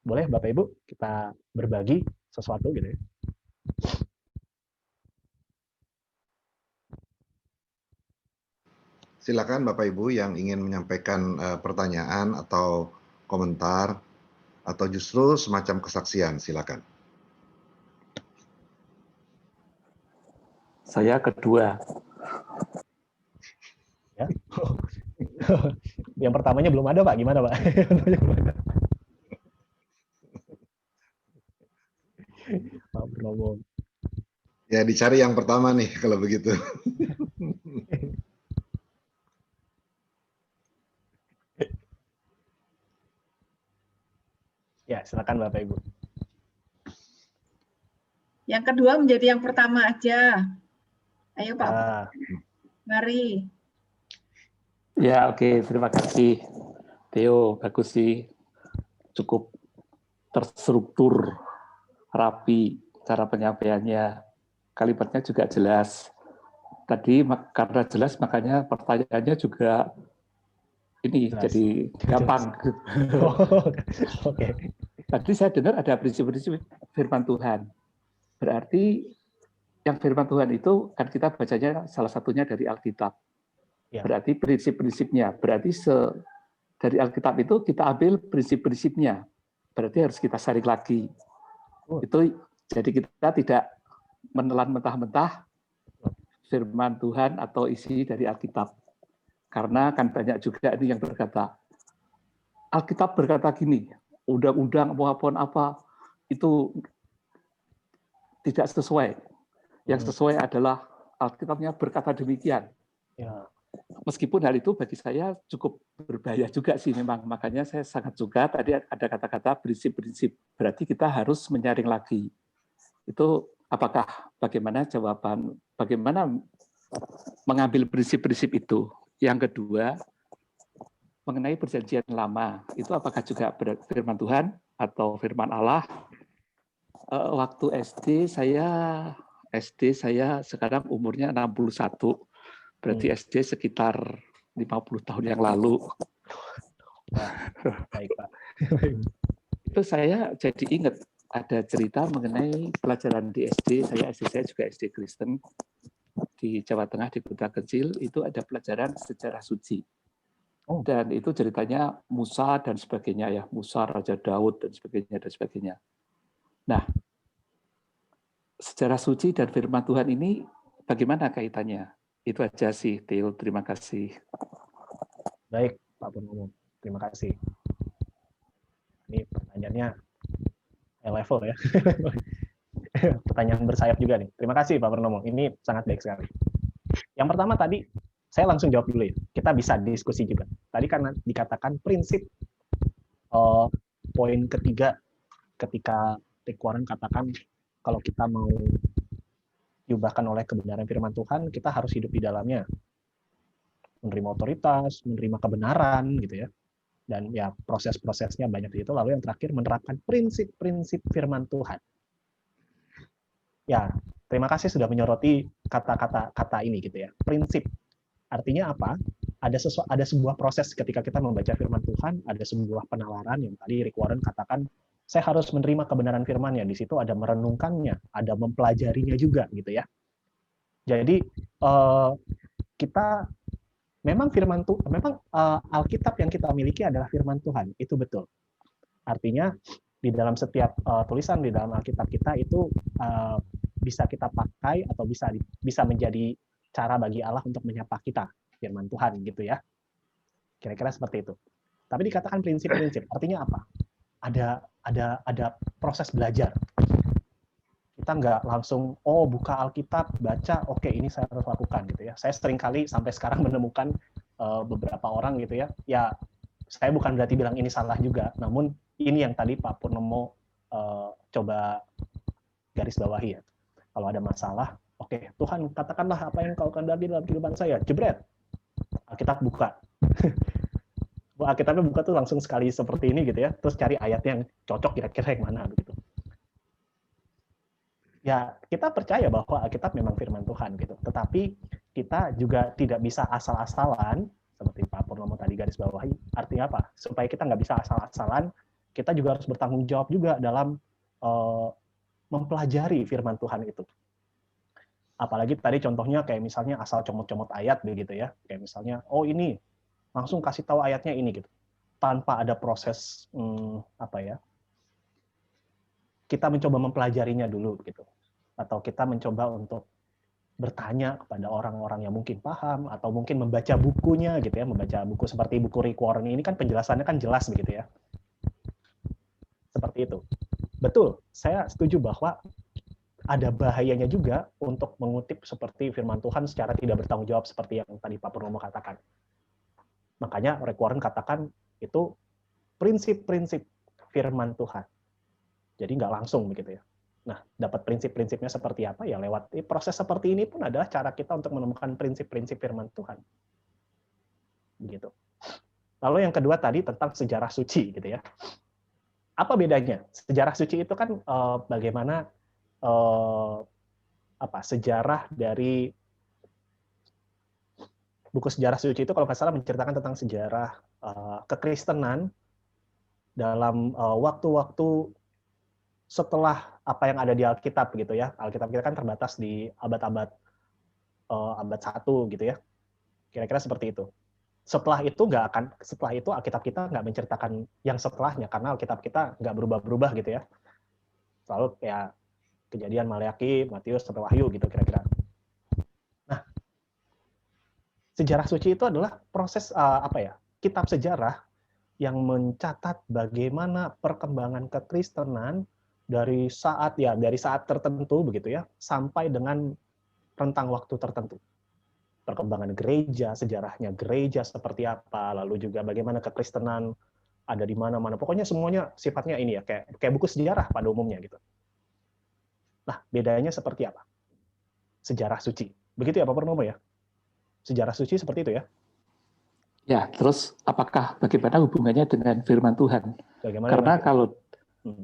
Boleh Bapak Ibu kita berbagi sesuatu gitu ya. Silakan Bapak Ibu yang ingin menyampaikan pertanyaan atau komentar atau justru semacam kesaksian, silakan. Saya kedua. Ya. Yang pertamanya belum ada, Pak. Gimana, Pak? Pak Purnomo. Ya, dicari yang pertama nih kalau begitu. Ya, silakan Bapak Ibu. Yang kedua menjadi yang pertama aja. Ayo Pak, Ah, mari. Ya, oke. Terima kasih, Theo. Bagus sih. Cukup terstruktur, rapi cara penyampaiannya. Kalimatnya juga jelas. Tadi karena jelas, makanya pertanyaannya juga ini jelas. jadi gampang. Oh, oke. Tadi saya dengar ada prinsip-prinsip firman Tuhan. Berarti yang firman Tuhan itu kan kita bacanya salah satunya dari Alkitab. Ya. Berarti prinsip-prinsipnya. Berarti dari Alkitab itu kita ambil prinsip-prinsipnya. Berarti harus kita saring lagi. Itu jadi kita tidak menelan mentah-mentah firman Tuhan atau isi dari Alkitab. Karena kan banyak juga ini yang berkata, Alkitab berkata gini, undang-undang maupun apa, itu tidak sesuai. Yang sesuai adalah Alkitabnya berkata demikian. Ya. Meskipun hal itu bagi saya cukup berbahaya juga sih memang. Makanya saya sangat suka tadi ada kata-kata prinsip-prinsip. Berarti kita harus menyaring lagi. Itu bagaimana jawaban, bagaimana mengambil prinsip-prinsip itu. Yang kedua, mengenai perjanjian lama, itu apakah juga firman Tuhan atau firman Allah? Waktu SD saya sekarang umurnya 61, berarti SD sekitar 50 tahun yang lalu. Wah, baik Pak. Itu saya jadi ingat ada cerita mengenai pelajaran di SD. Saya juga SD Kristen di Jawa Tengah, di kota kecil. Itu ada pelajaran sejarah suci. Dan itu ceritanya Musa dan sebagainya ya, Musa, Raja Daud dan sebagainya. Nah, sejarah suci dan firman Tuhan ini bagaimana kaitannya? Itu aja sih, Theo. Terima kasih. Baik, Pak Purnomo. Terima kasih. Ini pertanyaannya high level ya. Pertanyaan bersayap juga nih. Terima kasih Pak Purnomo. Ini sangat baik sekali. Yang pertama tadi, saya langsung jawab dulu ya. Kita bisa diskusi juga. Tadi karena dikatakan prinsip poin ketiga ketika Rick Warren katakan kalau kita mau diubahkan oleh kebenaran firman Tuhan, kita harus hidup di dalamnya. Menerima otoritas, menerima kebenaran gitu ya. Dan ya proses-prosesnya banyak itu. Lalu yang terakhir menerapkan prinsip-prinsip firman Tuhan. Ya, terima kasih sudah menyoroti kata ini gitu ya. Prinsip. Artinya apa? Ada sebuah proses ketika kita membaca firman Tuhan, ada sebuah penalaran yang tadi Rick Warren katakan, saya harus menerima kebenaran firman-Nya. Di situ ada merenungkannya, ada mempelajarinya juga gitu ya. Jadi kita memang Alkitab yang kita miliki adalah firman Tuhan, itu betul. Artinya di dalam setiap tulisan di dalam Alkitab kita itu bisa kita pakai atau bisa menjadi cara bagi Allah untuk menyapa kita, firman Tuhan gitu ya. Kira-kira seperti itu. Tapi dikatakan prinsip-prinsip, artinya apa? Ada proses belajar. Kita nggak langsung buka Alkitab, baca, oke ini saya harus lakukan gitu ya. Saya sering kali sampai sekarang menemukan beberapa orang gitu ya. Ya saya bukan berarti bilang ini salah juga, namun ini yang tadi Pak Purnomo coba garis bawahi ya. Kalau ada masalah, oke, Tuhan katakanlah apa yang kau kehendaki dalam kehidupan saya. Jebret, Alkitab buka. Alkitabnya buka tuh langsung sekali seperti ini gitu ya. Terus cari ayat yang cocok kira-kira yang mana begitu. Ya, kita percaya bahwa Alkitab memang firman Tuhan gitu. Tetapi kita juga tidak bisa asal-asalan, seperti Pak Purnomo tadi garis bawahi. Artinya apa? Supaya kita nggak bisa asal-asalan, kita juga harus bertanggung jawab juga dalam mempelajari firman Tuhan itu. Apalagi tadi contohnya kayak misalnya asal comot-comot ayat begitu ya. Kayak misalnya, ini langsung kasih tahu ayatnya ini gitu. Tanpa ada proses kita mencoba mempelajarinya dulu gitu. Atau kita mencoba untuk bertanya kepada orang-orang yang mungkin paham, atau mungkin membaca bukunya gitu ya, membaca buku seperti buku Rick Warren ini kan penjelasannya kan jelas begitu ya. Seperti itu. Betul, saya setuju bahwa ada bahayanya juga untuk mengutip seperti firman Tuhan secara tidak bertanggung jawab seperti yang tadi Pak Purnomo katakan. Makanya Rick Warren katakan itu prinsip-prinsip firman Tuhan. Jadi nggak langsung begitu ya. Nah, dapat prinsip-prinsipnya seperti apa ya lewat proses seperti ini pun adalah cara kita untuk menemukan prinsip-prinsip firman Tuhan. Begitu. Lalu yang kedua tadi tentang sejarah suci gitu ya. Apa bedanya? Sejarah suci itu kan bagaimana sejarah dari buku sejarah suci itu kalau nggak salah menceritakan tentang sejarah kekristenan dalam waktu-waktu setelah apa yang ada di Alkitab gitu ya. Alkitab kita kan terbatas di abad-abad abad 1 gitu ya. Kira-kira seperti itu. Setelah itu Alkitab kita nggak menceritakan yang setelahnya karena Alkitab kita nggak berubah-berubah gitu ya. Selalu ya Kejadian, Maleakhi, Matius sampai Wahyu gitu kira-kira. Nah, sejarah suci itu adalah proses kitab sejarah yang mencatat bagaimana perkembangan kekristenan dari saat tertentu begitu ya sampai dengan rentang waktu tertentu. Perkembangan gereja, sejarahnya gereja seperti apa, lalu juga bagaimana kekristenan ada di mana-mana. Pokoknya semuanya sifatnya ini ya kayak buku sejarah pada umumnya gitu. Nah, bedanya seperti apa? Sejarah suci. Begitu ya Pak Purnomo ya? Sejarah suci seperti itu ya? Ya, terus bagaimana hubungannya dengan firman Tuhan? Bagaimana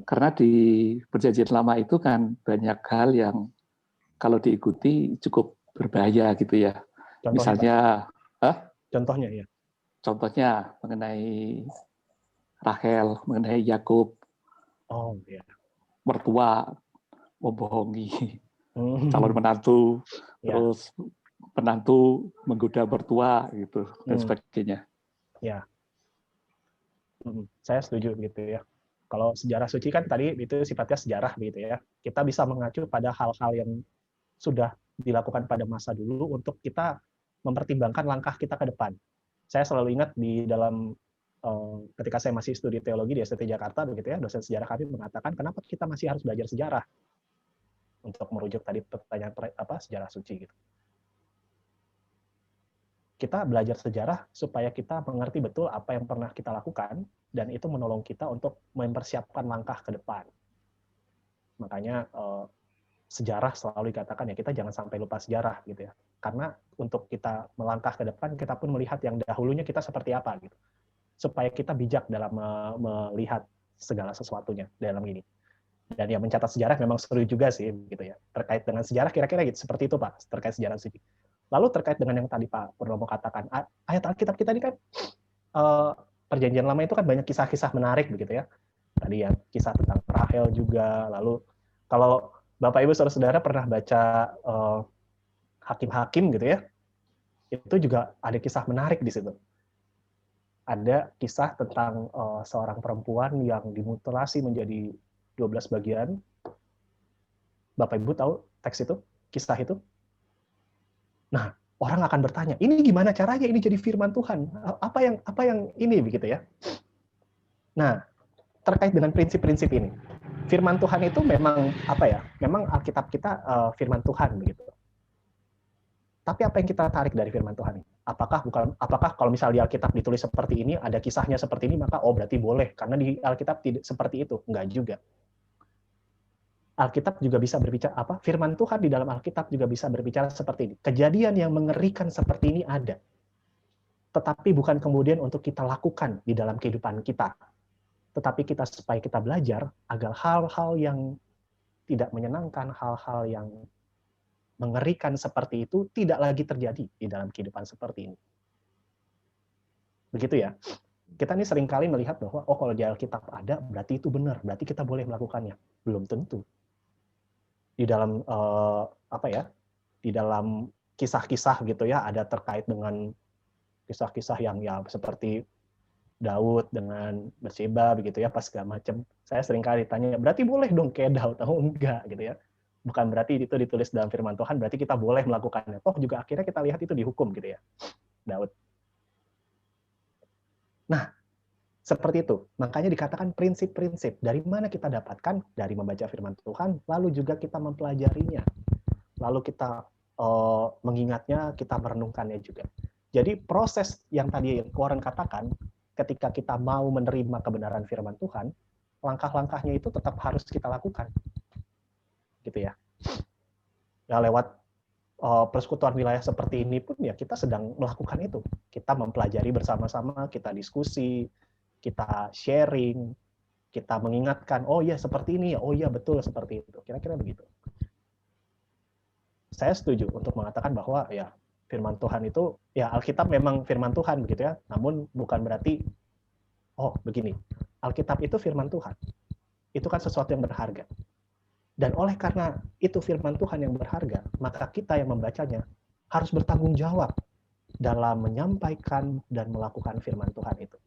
karena di Perjanjian Lama itu kan banyak hal yang kalau diikuti cukup berbahaya gitu ya. Contohnya, misalnya, contohnya ya. Contohnya mengenai Rahel, mengenai Yakub, mertua membohongi calon menantu, terus penantu menggoda mertua gitu dan sebagainya. Ya, saya setuju gitu ya. Kalau sejarah suci kan tadi itu sifatnya sejarah gitu ya. Kita bisa mengacu pada hal-hal yang sudah dilakukan pada masa dulu untuk kita mempertimbangkan langkah kita ke depan. Saya selalu ingat di dalam ketika saya masih studi teologi di STT Jakarta begitu ya, dosen sejarah kami mengatakan kenapa kita masih harus belajar sejarah untuk merujuk tadi pertanyaan sejarah suci gitu. Kita belajar sejarah supaya kita mengerti betul apa yang pernah kita lakukan dan itu menolong kita untuk mempersiapkan langkah ke depan. Makanya sejarah selalu dikatakan ya kita jangan sampai lupa sejarah gitu ya. Karena untuk kita melangkah ke depan kita pun melihat yang dahulunya kita seperti apa gitu. Supaya kita bijak dalam melihat segala sesuatunya dalam ini. Dan yang mencatat sejarah memang seru juga sih gitu ya. Terkait dengan sejarah kira-kira gitu seperti itu Pak, terkait sejarah suci. Lalu terkait dengan yang tadi Pak Purnomo katakan, ayat Alkitab kita ini kan Perjanjian Lama itu kan banyak kisah-kisah menarik begitu ya. Tadi ya kisah tentang Rahel juga. Lalu kalau Bapak Ibu saudara-saudara pernah baca Hakim-Hakim gitu ya, itu juga ada kisah menarik di situ. Ada kisah tentang seorang perempuan yang dimutilasi menjadi 12 bagian. Bapak Ibu tahu teks itu, kisah itu? Nah, orang akan bertanya, ini gimana caranya ini jadi firman Tuhan? Apa yang ini begitu ya? Nah, terkait dengan prinsip-prinsip ini, firman Tuhan itu memang memang Alkitab kita firman Tuhan begitu. Tapi apa yang kita tarik dari firman Tuhan? Apakah kalau misal di Alkitab ditulis seperti ini, ada kisahnya seperti ini, maka berarti boleh karena di Alkitab tidak seperti itu? Enggak juga. Alkitab juga bisa berbicara firman Tuhan di dalam Alkitab juga bisa berbicara seperti ini. Kejadian yang mengerikan seperti ini ada. Tetapi bukan kemudian untuk kita lakukan di dalam kehidupan kita. Tetapi supaya kita belajar agar hal-hal yang tidak menyenangkan, hal-hal yang mengerikan seperti itu tidak lagi terjadi di dalam kehidupan seperti ini. Begitu ya. Kita ini seringkali melihat bahwa kalau di Alkitab ada berarti itu benar, berarti kita boleh melakukannya. Belum tentu. Di dalam di dalam kisah-kisah gitu ya ada terkait dengan kisah-kisah yang ya seperti Daud dengan Batseba begitu ya pas segala macam. Saya sering kali tanya berarti boleh dong kayak Daud atau enggak gitu ya. Bukan berarti itu ditulis dalam firman Tuhan, berarti kita boleh melakukannya. Toh juga akhirnya kita lihat itu dihukum gitu ya, Daud. Nah, seperti itu. Makanya dikatakan prinsip-prinsip. Dari mana kita dapatkan? Dari membaca firman Tuhan, lalu juga kita mempelajarinya. Lalu kita mengingatnya, kita merenungkannya juga. Jadi proses yang tadi Warren katakan, ketika kita mau menerima kebenaran firman Tuhan, langkah-langkahnya itu tetap harus kita lakukan. Gitu ya. Ya lewat persekutuan wilayah seperti ini pun ya kita sedang melakukan itu. Kita mempelajari bersama-sama, kita diskusi, kita sharing, kita mengingatkan, oh ya seperti ini ya, oh ya betul seperti itu. Kira-kira begitu. Saya setuju untuk mengatakan bahwa ya firman Tuhan itu, ya Alkitab memang firman Tuhan begitu ya, namun bukan berarti, oh begini, Alkitab itu firman Tuhan. Itu kan sesuatu yang berharga. Dan oleh karena itu firman Tuhan yang berharga, maka kita yang membacanya harus bertanggung jawab dalam menyampaikan dan melakukan firman Tuhan itu.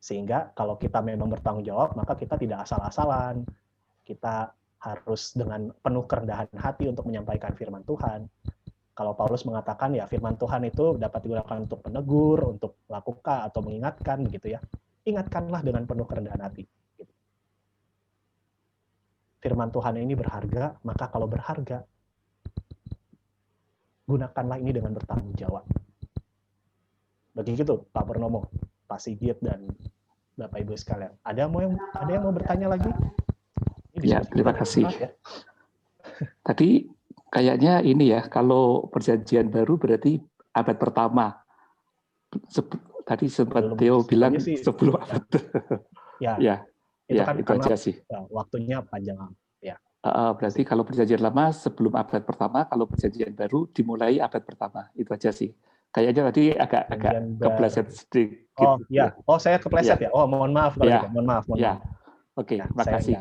Sehingga kalau kita memang bertanggung jawab, maka kita tidak asal-asalan. Kita harus dengan penuh kerendahan hati untuk menyampaikan firman Tuhan. Kalau Paulus mengatakan ya firman Tuhan itu dapat digunakan untuk menegur, untuk melakukan atau mengingatkan begitu ya. Ingatkanlah dengan penuh kerendahan hati. Firman Tuhan ini berharga, maka kalau berharga, gunakanlah ini dengan bertanggung jawab. Begitu Pak Purnomo, Pak Sigit dan Bapak Ibu sekalian. Ada yang mau bertanya lagi? Ya, terima kasih. Ya. Tadi kayaknya ini ya, kalau perjanjian baru berarti abad pertama. Tadi sempat Theo bilang sebelum abad. Ya, itu kan itu aja sih. Waktunya panjang. Ya. Berarti kalau perjanjian lama sebelum abad pertama, kalau perjanjian baru dimulai abad pertama. Itu aja sih. Kayaknya tadi agak kepleset sedikit. Oh ya, saya kepleset ya. Oh mohon maaf kalau gitu. Mohon maaf. Oke, makasih.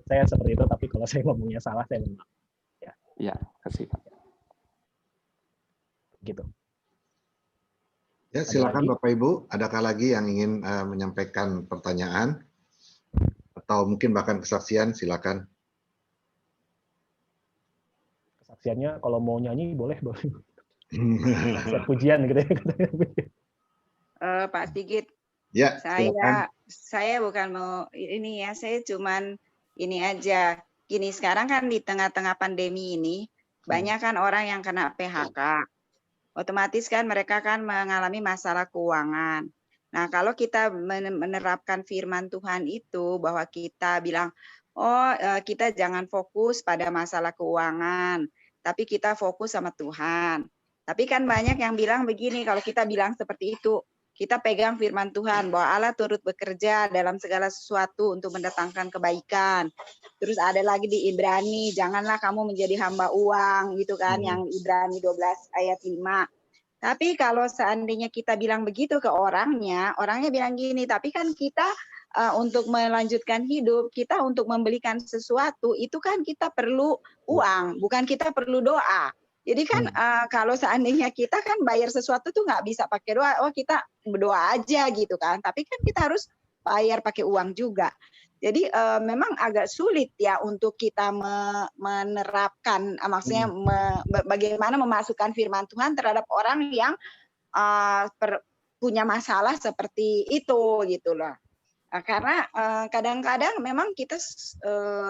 Saya seperti itu, tapi kalau saya ngomongnya salah, saya mohon maaf. Ya, kasih Pak. Gitu. Ya, silakan Bapak Ibu. Adakah lagi yang ingin menyampaikan pertanyaan atau mungkin bahkan kesaksian? Silakan. Kesaksiannya kalau mau nyanyi boleh. Saya pujian gitu ya. Pak Sigit. Ya, silakan. Saya bukan mau ini ya, saya cuman ini aja. Gini, sekarang kan di tengah-tengah pandemi ini banyak kan orang yang kena PHK. Otomatis kan mereka kan mengalami masalah keuangan. Nah, kalau kita menerapkan firman Tuhan itu bahwa kita bilang, kita jangan fokus pada masalah keuangan, tapi kita fokus sama Tuhan. Tapi kan banyak yang bilang begini, kalau kita bilang seperti itu, kita pegang firman Tuhan bahwa Allah turut bekerja dalam segala sesuatu untuk mendatangkan kebaikan. Terus ada lagi di Ibrani, janganlah kamu menjadi hamba uang gitu kan, yang Ibrani 12 ayat 5. Tapi kalau seandainya kita bilang begitu ke orangnya bilang gini, tapi kan kita untuk melanjutkan hidup, kita untuk membelikan sesuatu itu kan kita perlu uang, bukan kita perlu doa. Jadi kan kalau seandainya kita kan bayar sesuatu tuh nggak bisa pakai doa, kita berdoa aja gitu kan. Tapi kan kita harus bayar pakai uang juga. Jadi memang agak sulit ya untuk kita menerapkan, maksudnya bagaimana memasukkan firman Tuhan terhadap orang yang punya masalah seperti itu gitu loh. Karena kadang-kadang memang kita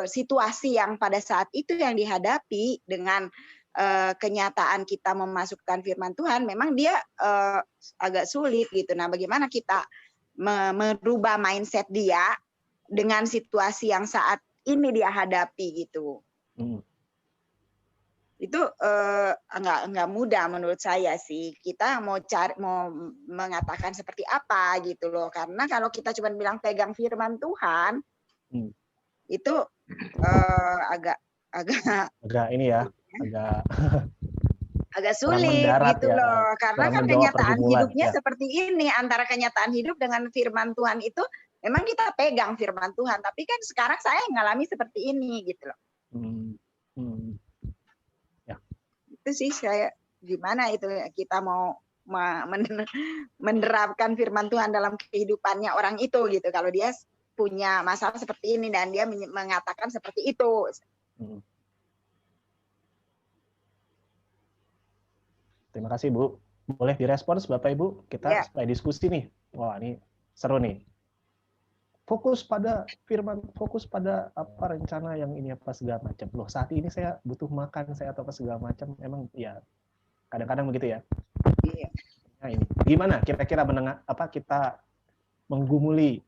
situasi yang pada saat itu yang dihadapi dengan kenyataan kita memasukkan firman Tuhan, memang dia agak sulit gitu. Nah, bagaimana kita merubah mindset dia dengan situasi yang saat ini dia hadapi gitu. Itu enggak mudah menurut saya sih. Kita mau mengatakan seperti apa gitu loh. Karena kalau kita cuma bilang pegang firman Tuhan, itu agak ini ya, agak sulit gitu ya, loh. Karena kan kenyataan hidupnya seperti ini, antara kenyataan hidup dengan firman Tuhan itu memang kita pegang firman Tuhan, tapi kan sekarang saya mengalami seperti ini gitu loh. Ya. Itu sih saya gimana itu kita mau menerapkan firman Tuhan dalam kehidupannya orang itu gitu. Kalau dia punya masalah seperti ini dan dia mengatakan seperti itu. Terima kasih Bu. Boleh direspons Bapak Ibu? Kita supaya diskusi nih. Wah ini seru nih. Fokus pada firman, fokus pada apa rencana yang ini apa segala macam. Loh saat ini saya butuh makan, saya atau apa segala macam. Emang ya kadang-kadang begitu ya. Iya. Nah ini gimana kira-kira kita menggumuli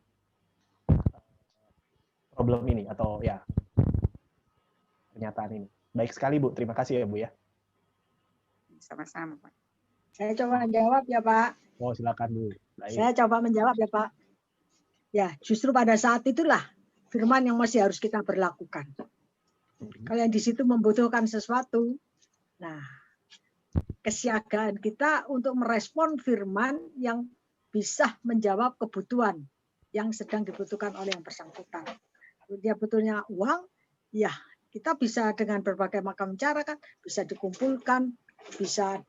problem ini atau ya pernyataan ini. Baik sekali Bu, terima kasih ya Bu ya. Sama-sama Pak. Saya coba menjawab ya Pak. Oh silakan Bu. Baik. Saya coba menjawab ya Pak. Ya justru pada saat itulah firman yang masih harus kita berlakukan. Kalau yang di situ membutuhkan sesuatu, nah kesiagaan kita untuk merespon firman yang bisa menjawab kebutuhan yang sedang dibutuhkan oleh yang bersangkutan. Dia butuhnya uang, ya kita bisa dengan berbagai macam cara kan, bisa dikumpulkan, bisa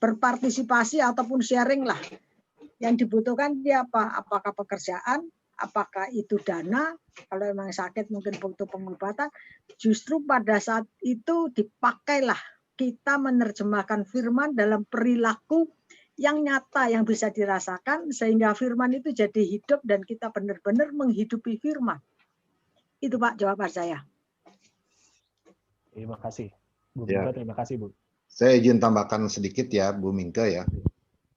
berpartisipasi ataupun sharing lah. Yang dibutuhkan dia apa? Apakah pekerjaan, apakah itu dana, kalau memang sakit mungkin butuh pengobatan. Justru pada saat itu dipakailah kita menerjemahkan firman dalam perilaku yang nyata, yang bisa dirasakan, sehingga firman itu jadi hidup dan kita benar-benar menghidupi firman. Itu Pak jawaban saya. Terima kasih. Bu Mingke, terima kasih Bu. Saya izin tambahkan sedikit ya Bu Mingke ya.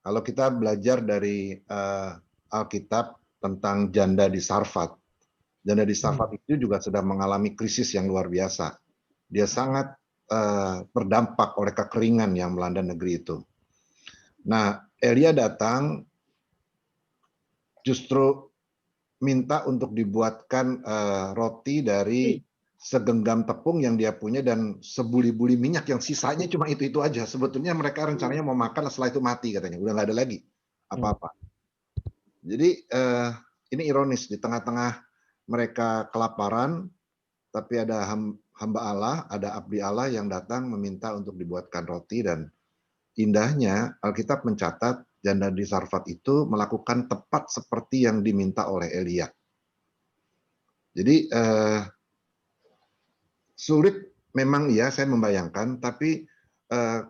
Kalau kita belajar dari Alkitab tentang janda di Sarfat. Janda di Sarfat itu juga sedang mengalami krisis yang luar biasa. Dia sangat terdampak oleh kekeringan yang melanda negeri itu. Nah, Elia datang justru minta untuk dibuatkan roti dari segenggam tepung yang dia punya dan sebuli-buli minyak yang sisanya cuma itu aja. Sebetulnya mereka rencananya mau makan setelah itu mati katanya, udah nggak ada lagi apa-apa. Jadi ini ironis, di tengah-tengah mereka kelaparan, tapi ada hamba Allah, ada abdi Allah yang datang meminta untuk dibuatkan roti. Dan indahnya Alkitab mencatat janda di Sarfat itu melakukan tepat seperti yang diminta oleh Elia. Jadi sulit memang ya saya membayangkan, tapi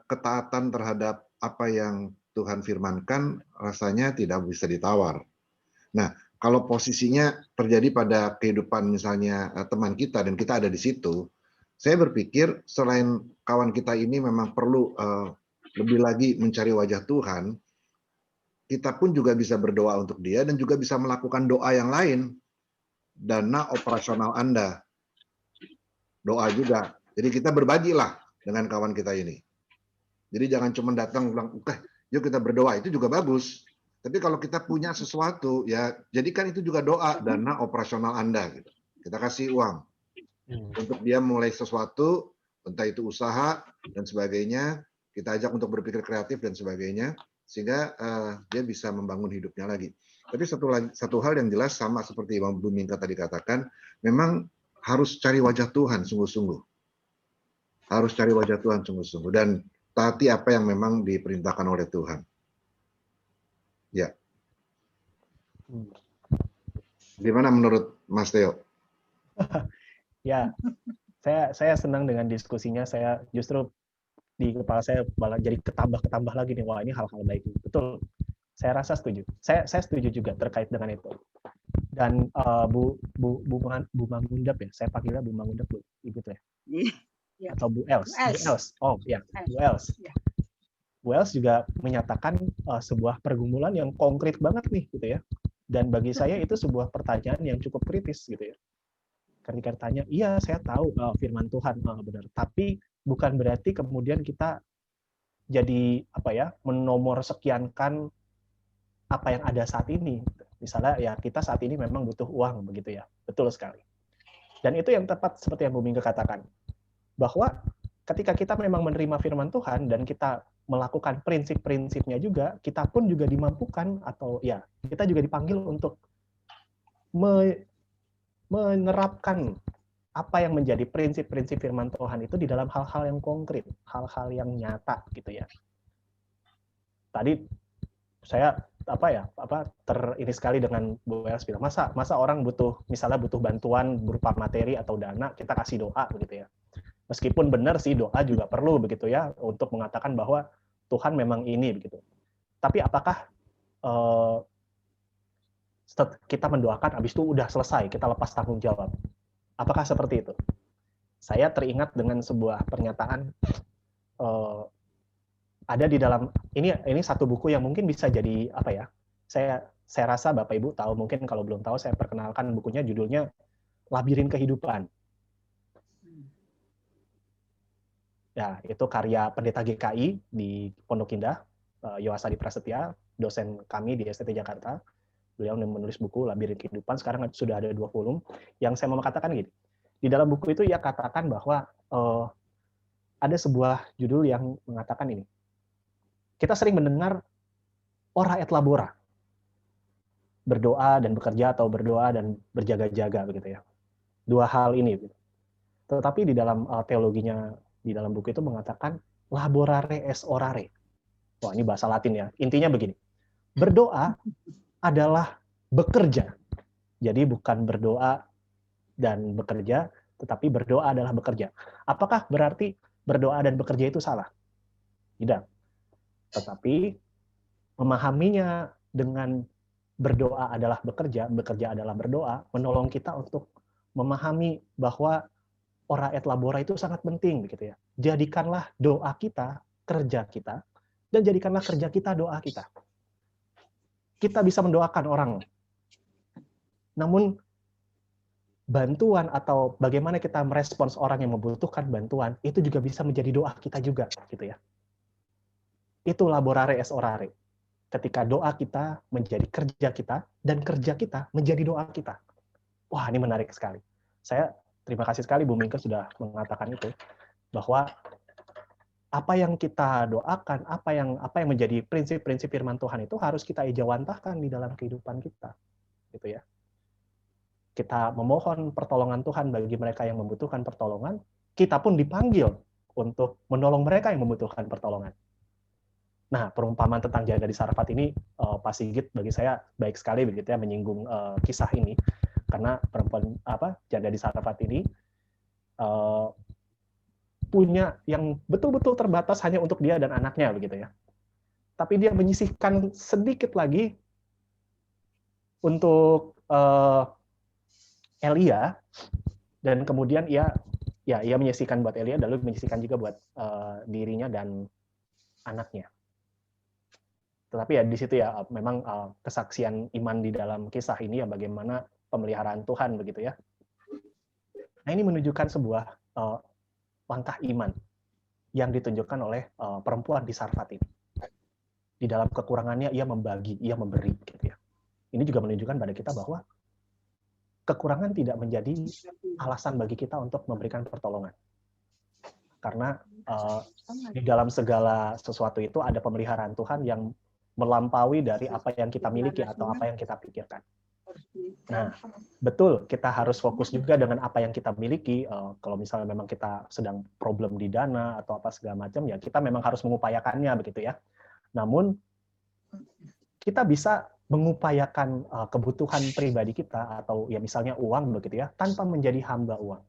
ketaatan terhadap apa yang Tuhan firmankan rasanya tidak bisa ditawar. Nah, kalau posisinya terjadi pada kehidupan misalnya teman kita dan kita ada di situ, saya berpikir selain kawan kita ini memang perlu lebih lagi mencari wajah Tuhan, kita pun juga bisa berdoa untuk dia dan juga bisa melakukan doa yang lain. Dana operasional Anda. Doa juga. Jadi kita berbagilah dengan kawan kita ini. Jadi jangan cuma datang bilang, "Oke, yuk kita berdoa." Itu juga bagus. Tapi kalau kita punya sesuatu, ya jadikan itu juga doa, dana operasional Anda. Gitu. Kita kasih uang untuk dia mulai sesuatu, entah itu usaha dan sebagainya. Kita ajak untuk berpikir kreatif dan sebagainya, sehingga dia bisa membangun hidupnya lagi. Tapi satu hal yang jelas sama seperti Bang Bu Mingke tadi katakan, memang harus cari wajah Tuhan sungguh-sungguh. Harus cari wajah Tuhan sungguh-sungguh dan taati apa yang memang diperintahkan oleh Tuhan. Ya. Gimana menurut Mas Theo? Ya, saya senang dengan diskusinya. Saya justru di kepala saya malah jadi ketambah lagi nih. Wah, ini hal-hal baik. Betul. Saya rasa setuju. Saya setuju juga terkait dengan itu. Dan Bu Mangundap ya, saya panggilnya Bu Mangundap Bu, Ibu tuh ya. Atau Bu Els. Bu Els. Oh ya, Bu Els. Bu Els juga menyatakan sebuah pergumulan yang konkret banget nih gitu ya. Dan bagi saya itu sebuah pertanyaan yang cukup kritis gitu ya. Ketika tanya, iya saya tahu firman Tuhan benar, tapi bukan berarti kemudian kita jadi menomor sekiankan apa yang ada saat ini. Misalnya ya kita saat ini memang butuh uang begitu ya, betul sekali. Dan itu yang tepat seperti yang Bu Mingke katakan, bahwa ketika kita memang menerima firman Tuhan dan kita melakukan prinsip-prinsipnya juga, kita pun juga dimampukan atau ya kita juga dipanggil untuk menerapkan apa yang menjadi prinsip-prinsip firman Tuhan itu di dalam hal-hal yang konkret, hal-hal yang nyata gitu ya. Tadi saya ini sekali dengan Bu Els bilang, masa orang misalnya butuh bantuan berupa materi atau dana, kita kasih doa begitu ya. Meskipun benar sih doa juga perlu begitu ya untuk mengatakan bahwa Tuhan memang ini begitu. Tapi apakah kita mendoakan habis itu udah selesai, kita lepas tanggung jawab? Apakah seperti itu? Saya teringat dengan sebuah pernyataan ada di dalam ini satu buku yang mungkin bisa jadi apa ya? Saya rasa Bapak Ibu tahu, mungkin kalau belum tahu saya perkenalkan bukunya, judulnya Labirin Kehidupan. Ya, itu karya pendeta GKI di Pondok Indah, Yohasadi Prasetya, dosen kami di STT Jakarta. Beliau menulis buku Labirin Kehidupan, sekarang sudah ada 2 volume. Yang saya mau katakan gini, di dalam buku itu ia katakan bahwa ada sebuah judul yang mengatakan ini. Kita sering mendengar ora et labora, berdoa dan bekerja atau berdoa dan berjaga-jaga begitu ya. 2 hal ini. Tetapi di dalam teologinya, di dalam buku itu mengatakan laborare es orare. Wah, ini bahasa Latin ya. Intinya begini. Berdoa adalah bekerja. Jadi bukan berdoa dan bekerja, tetapi berdoa adalah bekerja. Apakah berarti berdoa dan bekerja itu salah? Tidak. Tetapi memahaminya dengan berdoa adalah bekerja adalah berdoa, menolong kita untuk memahami bahwa ora et labora itu sangat penting begitu ya. Jadikanlah doa kita kerja kita, dan jadikanlah kerja kita doa kita. Kita bisa mendoakan orang. Namun bantuan atau bagaimana kita merespons orang yang membutuhkan bantuan itu juga bisa menjadi doa kita juga gitu ya. Itu laborare es orare. Ketika doa kita menjadi kerja kita dan kerja kita menjadi doa kita. Wah, ini menarik sekali. Saya terima kasih sekali Bu Mingke sudah mengatakan itu, bahwa apa yang kita doakan, apa yang menjadi prinsip-prinsip firman Tuhan itu harus kita ejawantahkan di dalam kehidupan kita, gitu ya. Kita memohon pertolongan Tuhan bagi mereka yang membutuhkan pertolongan, kita pun dipanggil untuk menolong mereka yang membutuhkan pertolongan. Nah, perumpamaan tentang janda di Sarfat ini, Pak Sigit bagi saya baik sekali begitu ya, menyinggung kisah ini. Karena perempuan janda di Sarfat ini punya yang betul-betul terbatas hanya untuk dia dan anaknya begitu ya. Tapi dia menyisihkan sedikit lagi untuk Elia, dan kemudian ia menyisihkan buat Elia, lalu menyisihkan juga buat dirinya dan anaknya. Tetapi ya di situ ya memang kesaksian iman di dalam kisah ini ya, bagaimana pemeliharaan Tuhan begitu ya. Nah, ini menunjukkan sebuah langkah iman yang ditunjukkan oleh perempuan di Sarfat ini. Di dalam kekurangannya ia membagi, ia memberi gitu ya. Ini juga menunjukkan pada kita bahwa kekurangan tidak menjadi alasan bagi kita untuk memberikan pertolongan. Karena di dalam segala sesuatu itu ada pemeliharaan Tuhan yang melampaui dari apa yang kita miliki atau apa yang kita pikirkan. Nah, betul, kita harus fokus juga dengan apa yang kita miliki. Kalau misalnya memang kita sedang problem di dana atau apa segala macam, ya kita memang harus mengupayakannya begitu ya. Namun kita bisa mengupayakan kebutuhan pribadi kita atau ya misalnya uang begitu ya, tanpa menjadi hamba uang.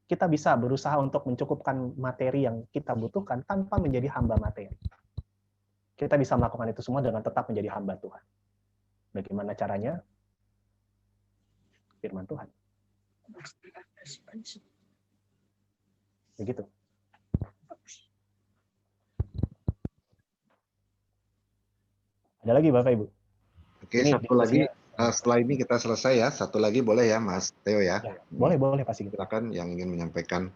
Kita bisa berusaha untuk mencukupkan materi yang kita butuhkan tanpa menjadi hamba materi. Kita bisa melakukan itu semua dengan tetap menjadi hamba Tuhan. Bagaimana caranya? Firman Tuhan. Begitu. Ada lagi Bapak Ibu? Oke, satu lagi. Setelah ini kita selesai ya. Satu lagi boleh ya Mas Theo ya? Boleh pasti. Silakan yang ingin menyampaikan.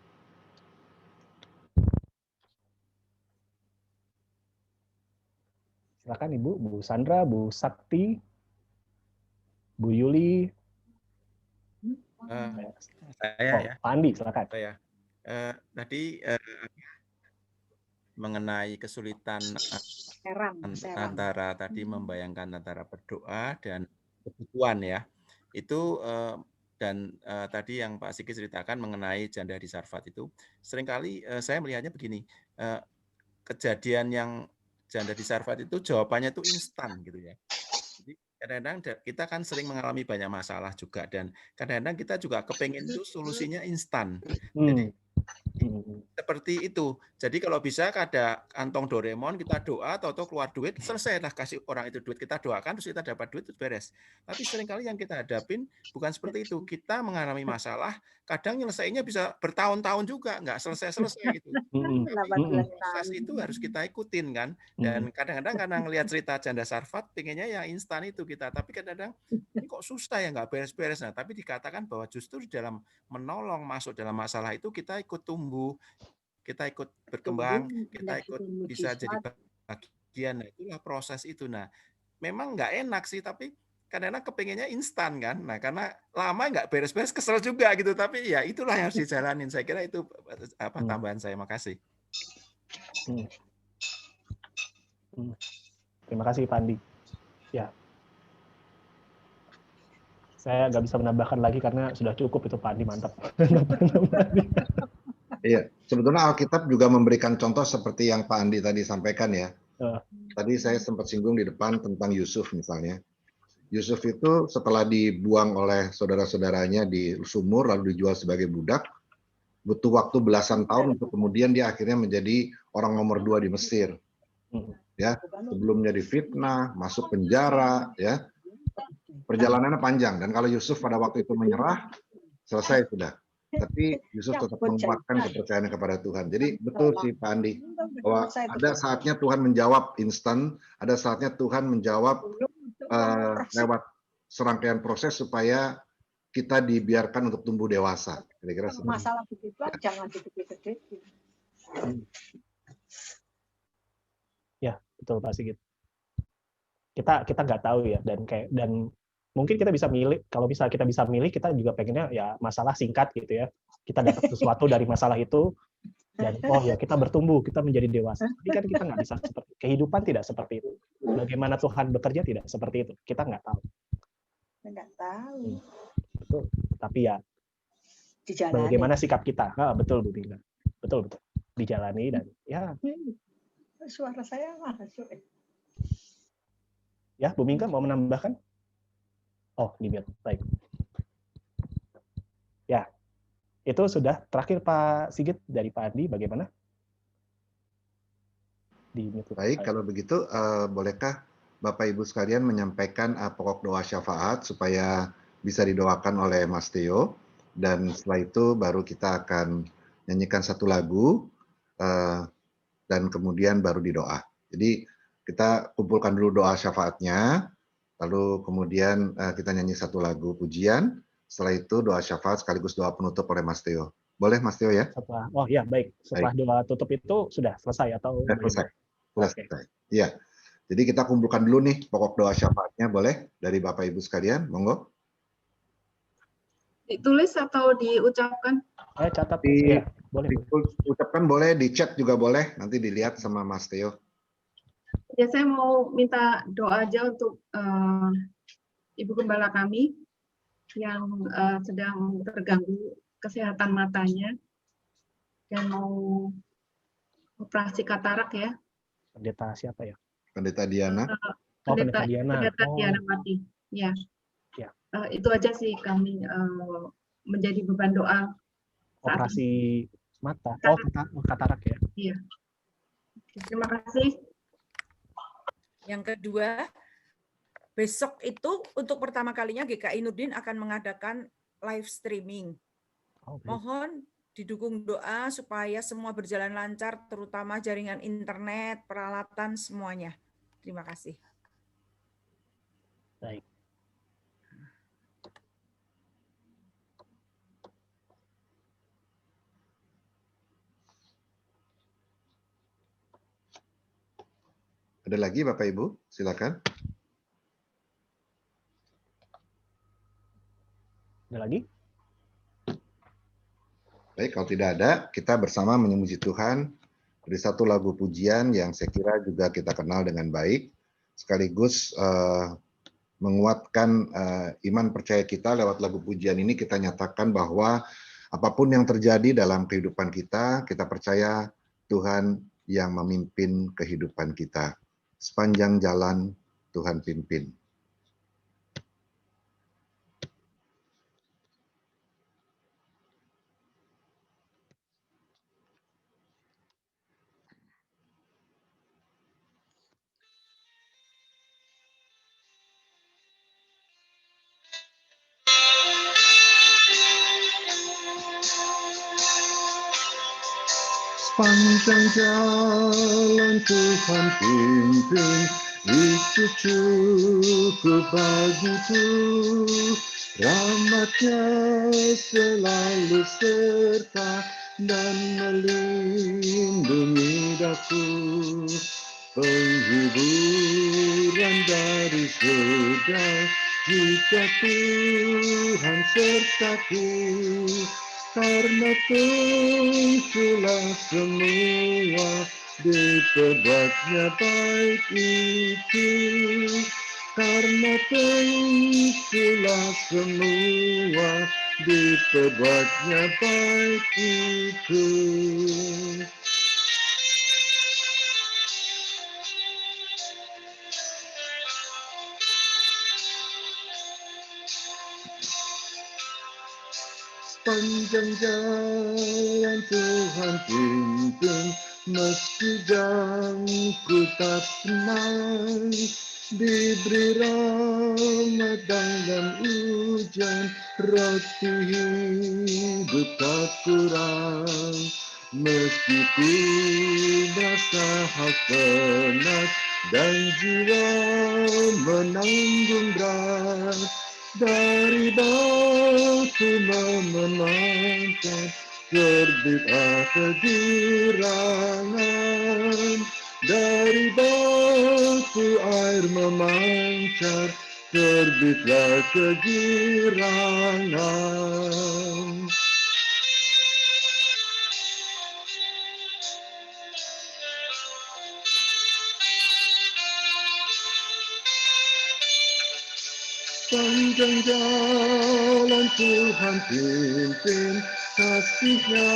Silakan Ibu, Bu Sandra, Bu Sakti, Bu Yuli. Saya ya. Pak Andi, silakan. Saya. Tadi mengenai kesulitan antara tadi membayangkan antara berdoa dan kebutuhan ya. Itu dan tadi yang Pak Sigit ceritakan mengenai janda di Sarfat itu, seringkali saya melihatnya begini, kejadian yang janda di Sarfat itu jawabannya itu instan gitu ya. Jadi kadang-kadang kita kan sering mengalami banyak masalah juga, dan kadang-kadang kita juga kepengen tuh solusinya instan. Jadi seperti itu. Jadi kalau bisa ada kantong Doraemon, kita doa, tahu-tahu keluar duit, selesai lah kasih orang itu duit. Kita doakan, terus kita dapat duit, terus beres. Tapi seringkali yang kita hadapin bukan seperti itu. Kita mengalami masalah, kadang nyelesainya bisa bertahun-tahun juga, nggak selesai-selesai gitu. Tapi proses itu harus kita ikutin kan. Dan kadang-kadang karena ngelihat cerita Janda Sarfat, pengennya yang instan itu kita. Tapi kadang-kadang ini kok susah ya, nggak beres-beres. Nah, tapi dikatakan bahwa justru di dalam menolong masuk dalam masalah itu kita ikut tumbuh, kita ikut berkembang, kita ikut bisa jadi bagian. Nah, itulah proses itu. Nah, memang nggak enak sih, tapi kadang-kadang kepengennya instan kan. Nah, karena lama nggak beres-beres, kesel juga gitu. Tapi ya itulah yang harus dijalanin. Saya kira itu tambahan saya. Makasih. Terima kasih Pak Andi. Ya, saya nggak bisa menambahkan lagi karena sudah cukup itu Pak Andi, mantap. Iya, sebetulnya Alkitab juga memberikan contoh seperti yang Pak Andi tadi sampaikan ya. Tadi saya sempat singgung di depan tentang Yusuf misalnya. Yusuf itu setelah dibuang oleh saudara-saudaranya di sumur lalu dijual sebagai budak, butuh waktu belasan tahun untuk kemudian dia akhirnya menjadi orang nomor 2 di Mesir. Ya, sebelumnya difitnah, masuk penjara, ya. Perjalanannya panjang, dan kalau Yusuf pada waktu itu menyerah, selesai sudah. Tapi Yusuf tetap menguatkan kepercayaannya kepada Tuhan. Jadi betul sih Pak Andi, bahwa ada saatnya Tuhan menjawab instan, ada saatnya Tuhan menjawab lewat serangkaian proses supaya kita dibiarkan untuk tumbuh dewasa. Kira-kira masalah begitu jangan dipikir-pikir. Ya, betul Pak Sigit. Kita nggak tahu ya, dan mungkin kita bisa milih, kalau bisa kita bisa milih, kita juga pengennya ya masalah singkat gitu ya. Kita dapat sesuatu dari masalah itu, dan oh ya kita bertumbuh, kita menjadi dewasa. Tapi kan kita nggak bisa seperti, kehidupan tidak seperti itu. Bagaimana Tuhan bekerja tidak seperti itu. Kita nggak tahu. Nggak tahu. Betul. Tapi ya, dijalani. Bagaimana sikap kita. Betul Bu Bingka. Betul. Dijalani dan ya. Suara saya masuk. Ya, Bu Bingka mau menambahkan? Oh, di mute. Baik. Ya, itu sudah terakhir Pak Sigit dari Pak Andi, bagaimana? Di mute. Baik, kalau begitu bolehkah Bapak Ibu sekalian menyampaikan pokok doa syafaat supaya bisa didoakan oleh Mas Theo, dan setelah itu baru kita akan nyanyikan satu lagu dan kemudian baru didoa. Jadi kita kumpulkan dulu doa syafaatnya, lalu kemudian kita nyanyi satu lagu pujian, setelah itu doa syafaat sekaligus doa penutup oleh Mas Theo. Boleh Mas Theo ya? Oh ya, baik. Setelah doa tutup itu sudah selesai atau? Sudah selesai. Iya. Jadi kita kumpulkan dulu nih pokok doa syafaatnya, boleh dari Bapak Ibu sekalian, monggo. Ditulis atau diucapkan? Catat. Ya, boleh. Diucapkan boleh, di chat juga boleh, nanti dilihat sama Mas Theo. Ya, saya mau minta doa aja untuk Ibu Gembala kami yang sedang terganggu kesehatan matanya dan mau operasi katarak ya. Pendeta siapa ya? Pendeta Diana. Pendeta Diana. Pendeta Diana Mati. Ya. Itu aja sih kami menjadi beban doa. Operasi mata. Katarak ya. Iya. Terima kasih. Yang kedua, besok itu untuk pertama kalinya GKI Nurdin akan mengadakan live streaming. Mohon didukung doa supaya semua berjalan lancar, terutama jaringan internet, peralatan, semuanya. Terima kasih. Baik. Ada lagi Bapak Ibu? Silakan. Ada lagi? Baik, kalau tidak ada, kita bersama memuji Tuhan dari satu lagu pujian yang saya kira juga kita kenal dengan baik, sekaligus menguatkan iman percaya kita lewat lagu pujian ini. Kita nyatakan bahwa apapun yang terjadi dalam kehidupan kita percaya Tuhan yang memimpin kehidupan kita. Sepanjang jalan Tuhan pimpin. Sepanjang jalan Tuhan pimpin, itu cukup bagiku. Rahmat-Nya selalu serta dan melindungi daku. Penghiburan dari surga, jika Tuhan sertaku. Karena tentulah semua diperbuatnya baik itu. Karena tentulah semua diperbuatnya baik itu. Panjang jalan Tuhan pimpin, meski jalanku tak senang. Diberi Ramadan dan hujan, roti hidup tak kurang. Meskipun rasa penat dan jiwa menanggung berat, dari batu memenangkan terbitlah kegirangan. Dari batu air memancar, terbitlah kegirangan. Panjang jalan Tuhan pimpin, kasih-Nya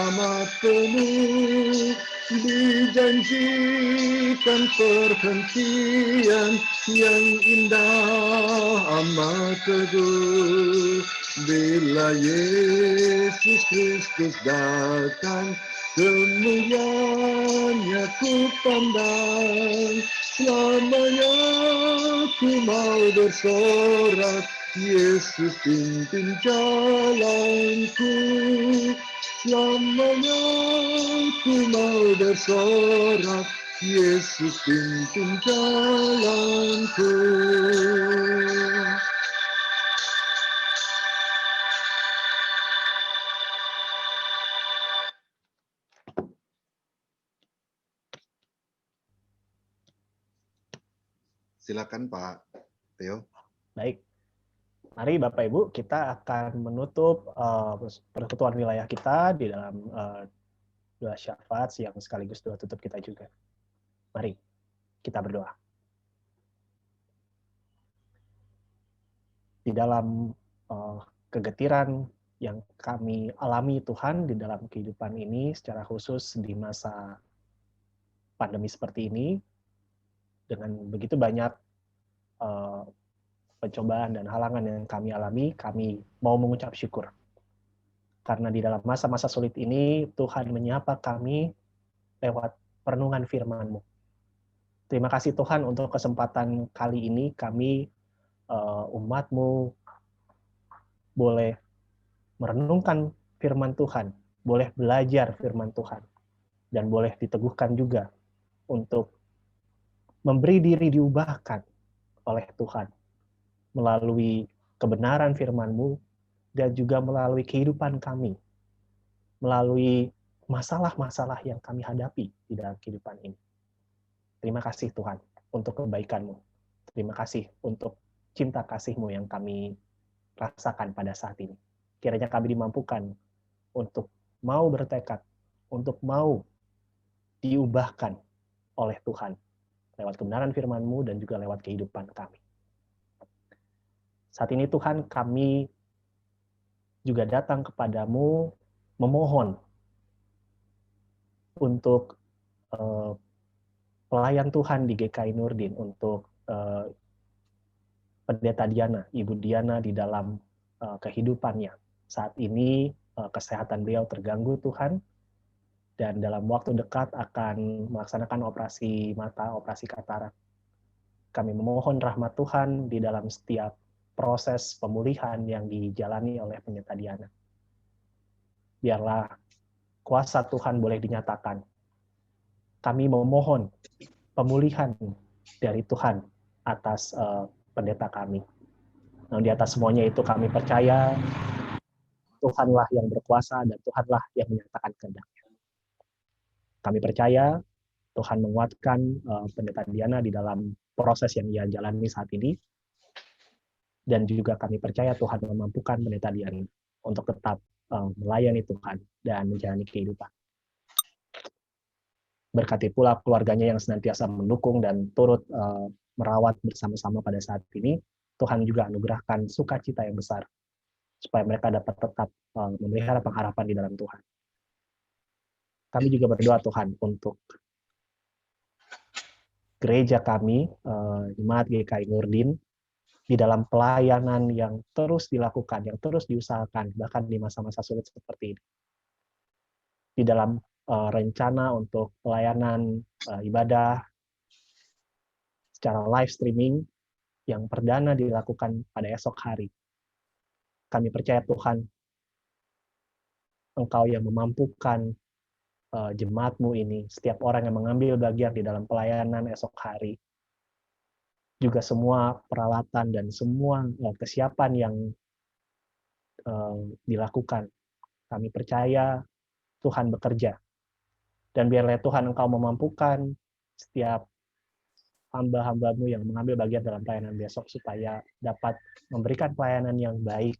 amat penuh. Dijanjikan perhentian yang indah amat teguh. Bila Yesus Kristus datang, kemuliaan-Nya ku pandang. Selamanya ku mau bersorak, Yesus pimpin jalanku. Selamanya ku mau bersorak, Yesus pimpin jalanku. Silakan Pak Theo. Baik. Mari Bapak Ibu, kita akan menutup persekutuan wilayah kita di dalam doa syafaat yang sekaligus doa tutup kita juga. Mari kita berdoa. Di dalam kegetiran yang kami alami Tuhan di dalam kehidupan ini, secara khusus di masa pandemi seperti ini, dengan begitu banyak pencobaan dan halangan yang kami alami, kami mau mengucap syukur. Karena di dalam masa-masa sulit ini, Tuhan menyapa kami lewat perenungan firman-Mu. Terima kasih Tuhan untuk kesempatan kali ini, kami umat-Mu boleh merenungkan firman Tuhan, boleh belajar firman Tuhan, dan boleh diteguhkan juga untuk memberi diri diubahkan oleh Tuhan melalui kebenaran firman-Mu dan juga melalui kehidupan kami, melalui masalah-masalah yang kami hadapi di dalam kehidupan ini. Terima kasih Tuhan untuk kebaikan-Mu. Terima kasih untuk cinta kasih-Mu yang kami rasakan pada saat ini. Kiranya kami dimampukan untuk mau bertekad, untuk mau diubahkan oleh Tuhan lewat kebenaran firman-Mu dan juga lewat kehidupan kami. Saat ini Tuhan, kami juga datang kepadamu memohon untuk pelayan Tuhan di GKI Nurdin, untuk Pendeta Diana, Ibu Diana di dalam kehidupannya. Saat ini kesehatan beliau terganggu Tuhan, dan dalam waktu dekat akan melaksanakan operasi mata, operasi katarak. Kami memohon rahmat Tuhan di dalam setiap proses pemulihan yang dijalani oleh Pendeta Diana. Biarlah kuasa Tuhan boleh dinyatakan. Kami memohon pemulihan dari Tuhan atas pendeta kami. Nah, di atas semuanya itu kami percaya Tuhanlah yang berkuasa dan Tuhanlah yang menyatakan kehendak-Nya. Kami percaya Tuhan menguatkan pendeta Diana di dalam proses yang ia jalani saat ini. Dan juga kami percaya Tuhan memampukan pendeta Diana untuk tetap melayani Tuhan dan menjalani kehidupan. Berkati pula keluarganya yang senantiasa mendukung dan turut merawat bersama-sama pada saat ini. Tuhan juga anugerahkan sukacita yang besar supaya mereka dapat tetap memelihara pengharapan di dalam Tuhan. Kami juga berdoa Tuhan untuk gereja kami, Jemaat GKI Nurdin, di dalam pelayanan yang terus dilakukan, yang terus diusahakan, bahkan di masa-masa sulit seperti ini. Di dalam rencana untuk pelayanan ibadah secara live streaming yang perdana dilakukan pada esok hari. Kami percaya Tuhan, Engkau yang memampukan jemaat-Mu ini, setiap orang yang mengambil bagian di dalam pelayanan esok hari, juga semua peralatan dan semua kesiapan yang dilakukan. Kami percaya Tuhan bekerja. Dan biarlah Tuhan Engkau memampukan setiap hamba-hamba-Mu yang mengambil bagian dalam pelayanan besok supaya dapat memberikan pelayanan yang baik,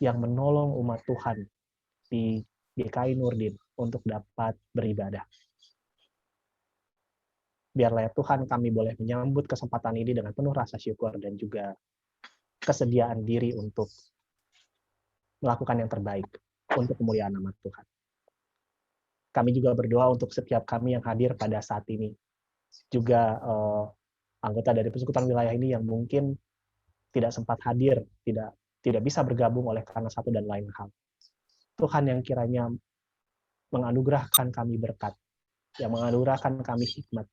yang menolong umat Tuhan di GKI Nurdin untuk dapat beribadah. Biarlah Tuhan kami boleh menyambut kesempatan ini dengan penuh rasa syukur dan juga kesediaan diri untuk melakukan yang terbaik untuk kemuliaan nama Tuhan. Kami juga berdoa untuk setiap kami yang hadir pada saat ini. Juga anggota dari persekutuan wilayah ini yang mungkin tidak sempat hadir, tidak bisa bergabung oleh karena satu dan lain hal. Tuhan yang kiranya menganugerahkan kami berkat, yang menganugerahkan kami hikmat,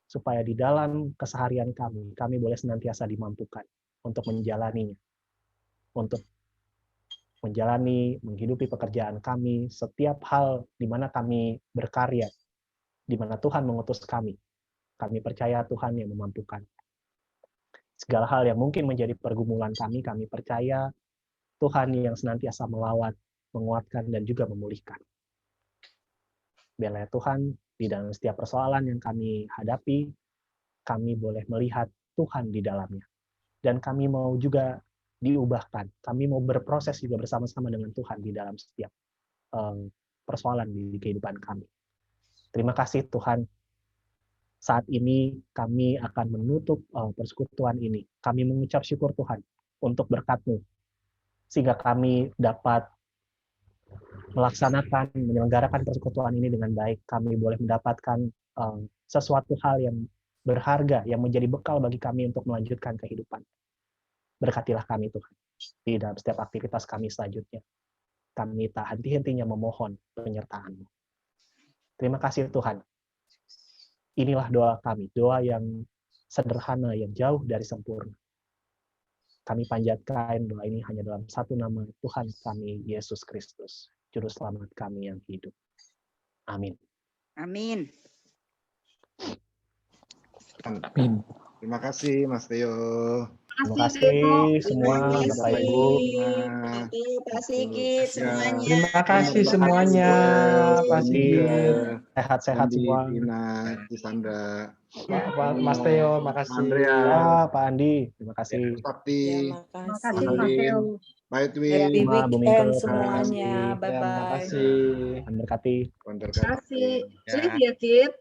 supaya di dalam keseharian kami boleh senantiasa dimampukan untuk menjalaninya, untuk menjalani, menghidupi pekerjaan kami, setiap hal di mana kami berkarya, di mana Tuhan mengutus kami. Kami percaya Tuhan yang memampukan. Segala hal yang mungkin menjadi pergumulan kami percaya Tuhan yang senantiasa melawat, menguatkan, dan juga memulihkan. Biarlah Tuhan, di dalam setiap persoalan yang kami hadapi, kami boleh melihat Tuhan di dalamnya. Dan kami mau juga diubahkan. Kami mau berproses juga bersama-sama dengan Tuhan di dalam setiap persoalan di kehidupan kami. Terima kasih Tuhan. Saat ini kami akan menutup persekutuan ini. Kami mengucap syukur Tuhan untuk berkat-Mu, sehingga kami dapat melaksanakan, menyelenggarakan persekutuan ini dengan baik. Kami boleh mendapatkan sesuatu hal yang berharga, yang menjadi bekal bagi kami untuk melanjutkan kehidupan. Berkatilah kami Tuhan, di dalam setiap aktivitas kami selanjutnya. Kami tak henti-hentinya memohon penyertaan-Mu. Terima kasih Tuhan. Inilah doa kami, doa yang sederhana, yang jauh dari sempurna. Kami panjatkan doa ini hanya dalam satu nama Tuhan kami, Yesus Kristus, Juru Selamat kami yang hidup. Amin. Amin. Amin. Terima kasih Mas Theo. Terima kasih semua Bapak Ibu. Terima kasih Kit semuanya. Terima kasih semuanya, Pak Sigit. Sehat-sehat semua. Tina, Cisandra, Pak Mas Theo, makasih. Andrea, Ya, Pak Andi, terima kasih. Sakti, Terima kasih Pak Theo. Pak Edwin, Happy Terima Bu Mingke, weekend terima semuanya. kasih. Ya, terima Bye-bye. kasih. Tuhan berkati. Tuhan Terima berkati. kasih. Ya. Live ya, Kit.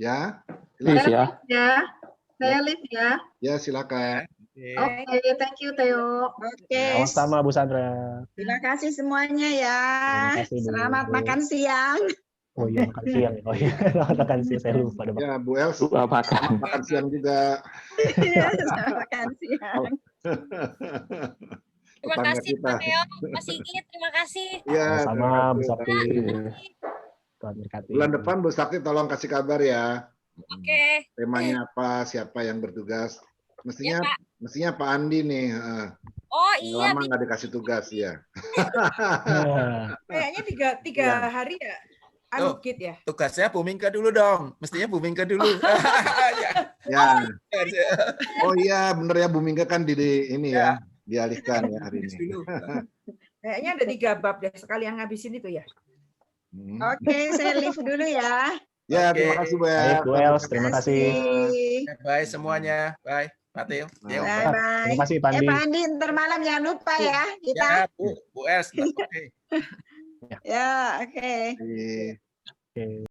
Ya, Liv ya. Ya. Saya live ya. ya silakan. Oke, thank you Theo. Oke. Sama-sama Bu Sandra. Terima kasih semuanya ya. Terima kasih, Bu. Selamat makan siang. Oh iya, makan siang. Oh iya, makan siang. Saya lupa. Ya, Bu Els, Makan. makan siang juga. Iya, selamat makan siang. Terima Tetangga kasih kita. Pak Theo, Mas Sigit, terima kasih. Ya, Sama-sama Bu terima Sakti. kasih. Tuhan berkati. Bulan depan Bu Sakti tolong kasih kabar ya. Oke, Temanya apa, siapa yang bertugas. ya Pak. Mestinya Pak Andi nih. Oh iya, Lama nggak dikasih tugas ya. Kayaknya tiga hari ya. Oh, Git ya. tugasnya Bu Mingke dulu dong. Mestinya Bu Mingke dulu. Ya. Oh iya, bener ya Bu Mingke kan di ini ya, dialihkan ya hari ini. Kayaknya ada 3 bab deh, sekali yang ngabisin itu ya. Oke, saya leave dulu ya. Ya, terima kasih Bu Baik, Bu Els, terima kasih. Bye semuanya. Bye. Pak Teo. Bye-bye. Terima kasih, Pandi. Pak Andi, ntar malam jangan lupa ya kita. Ya, Bu Els. Oke. Ya, oke. Oke.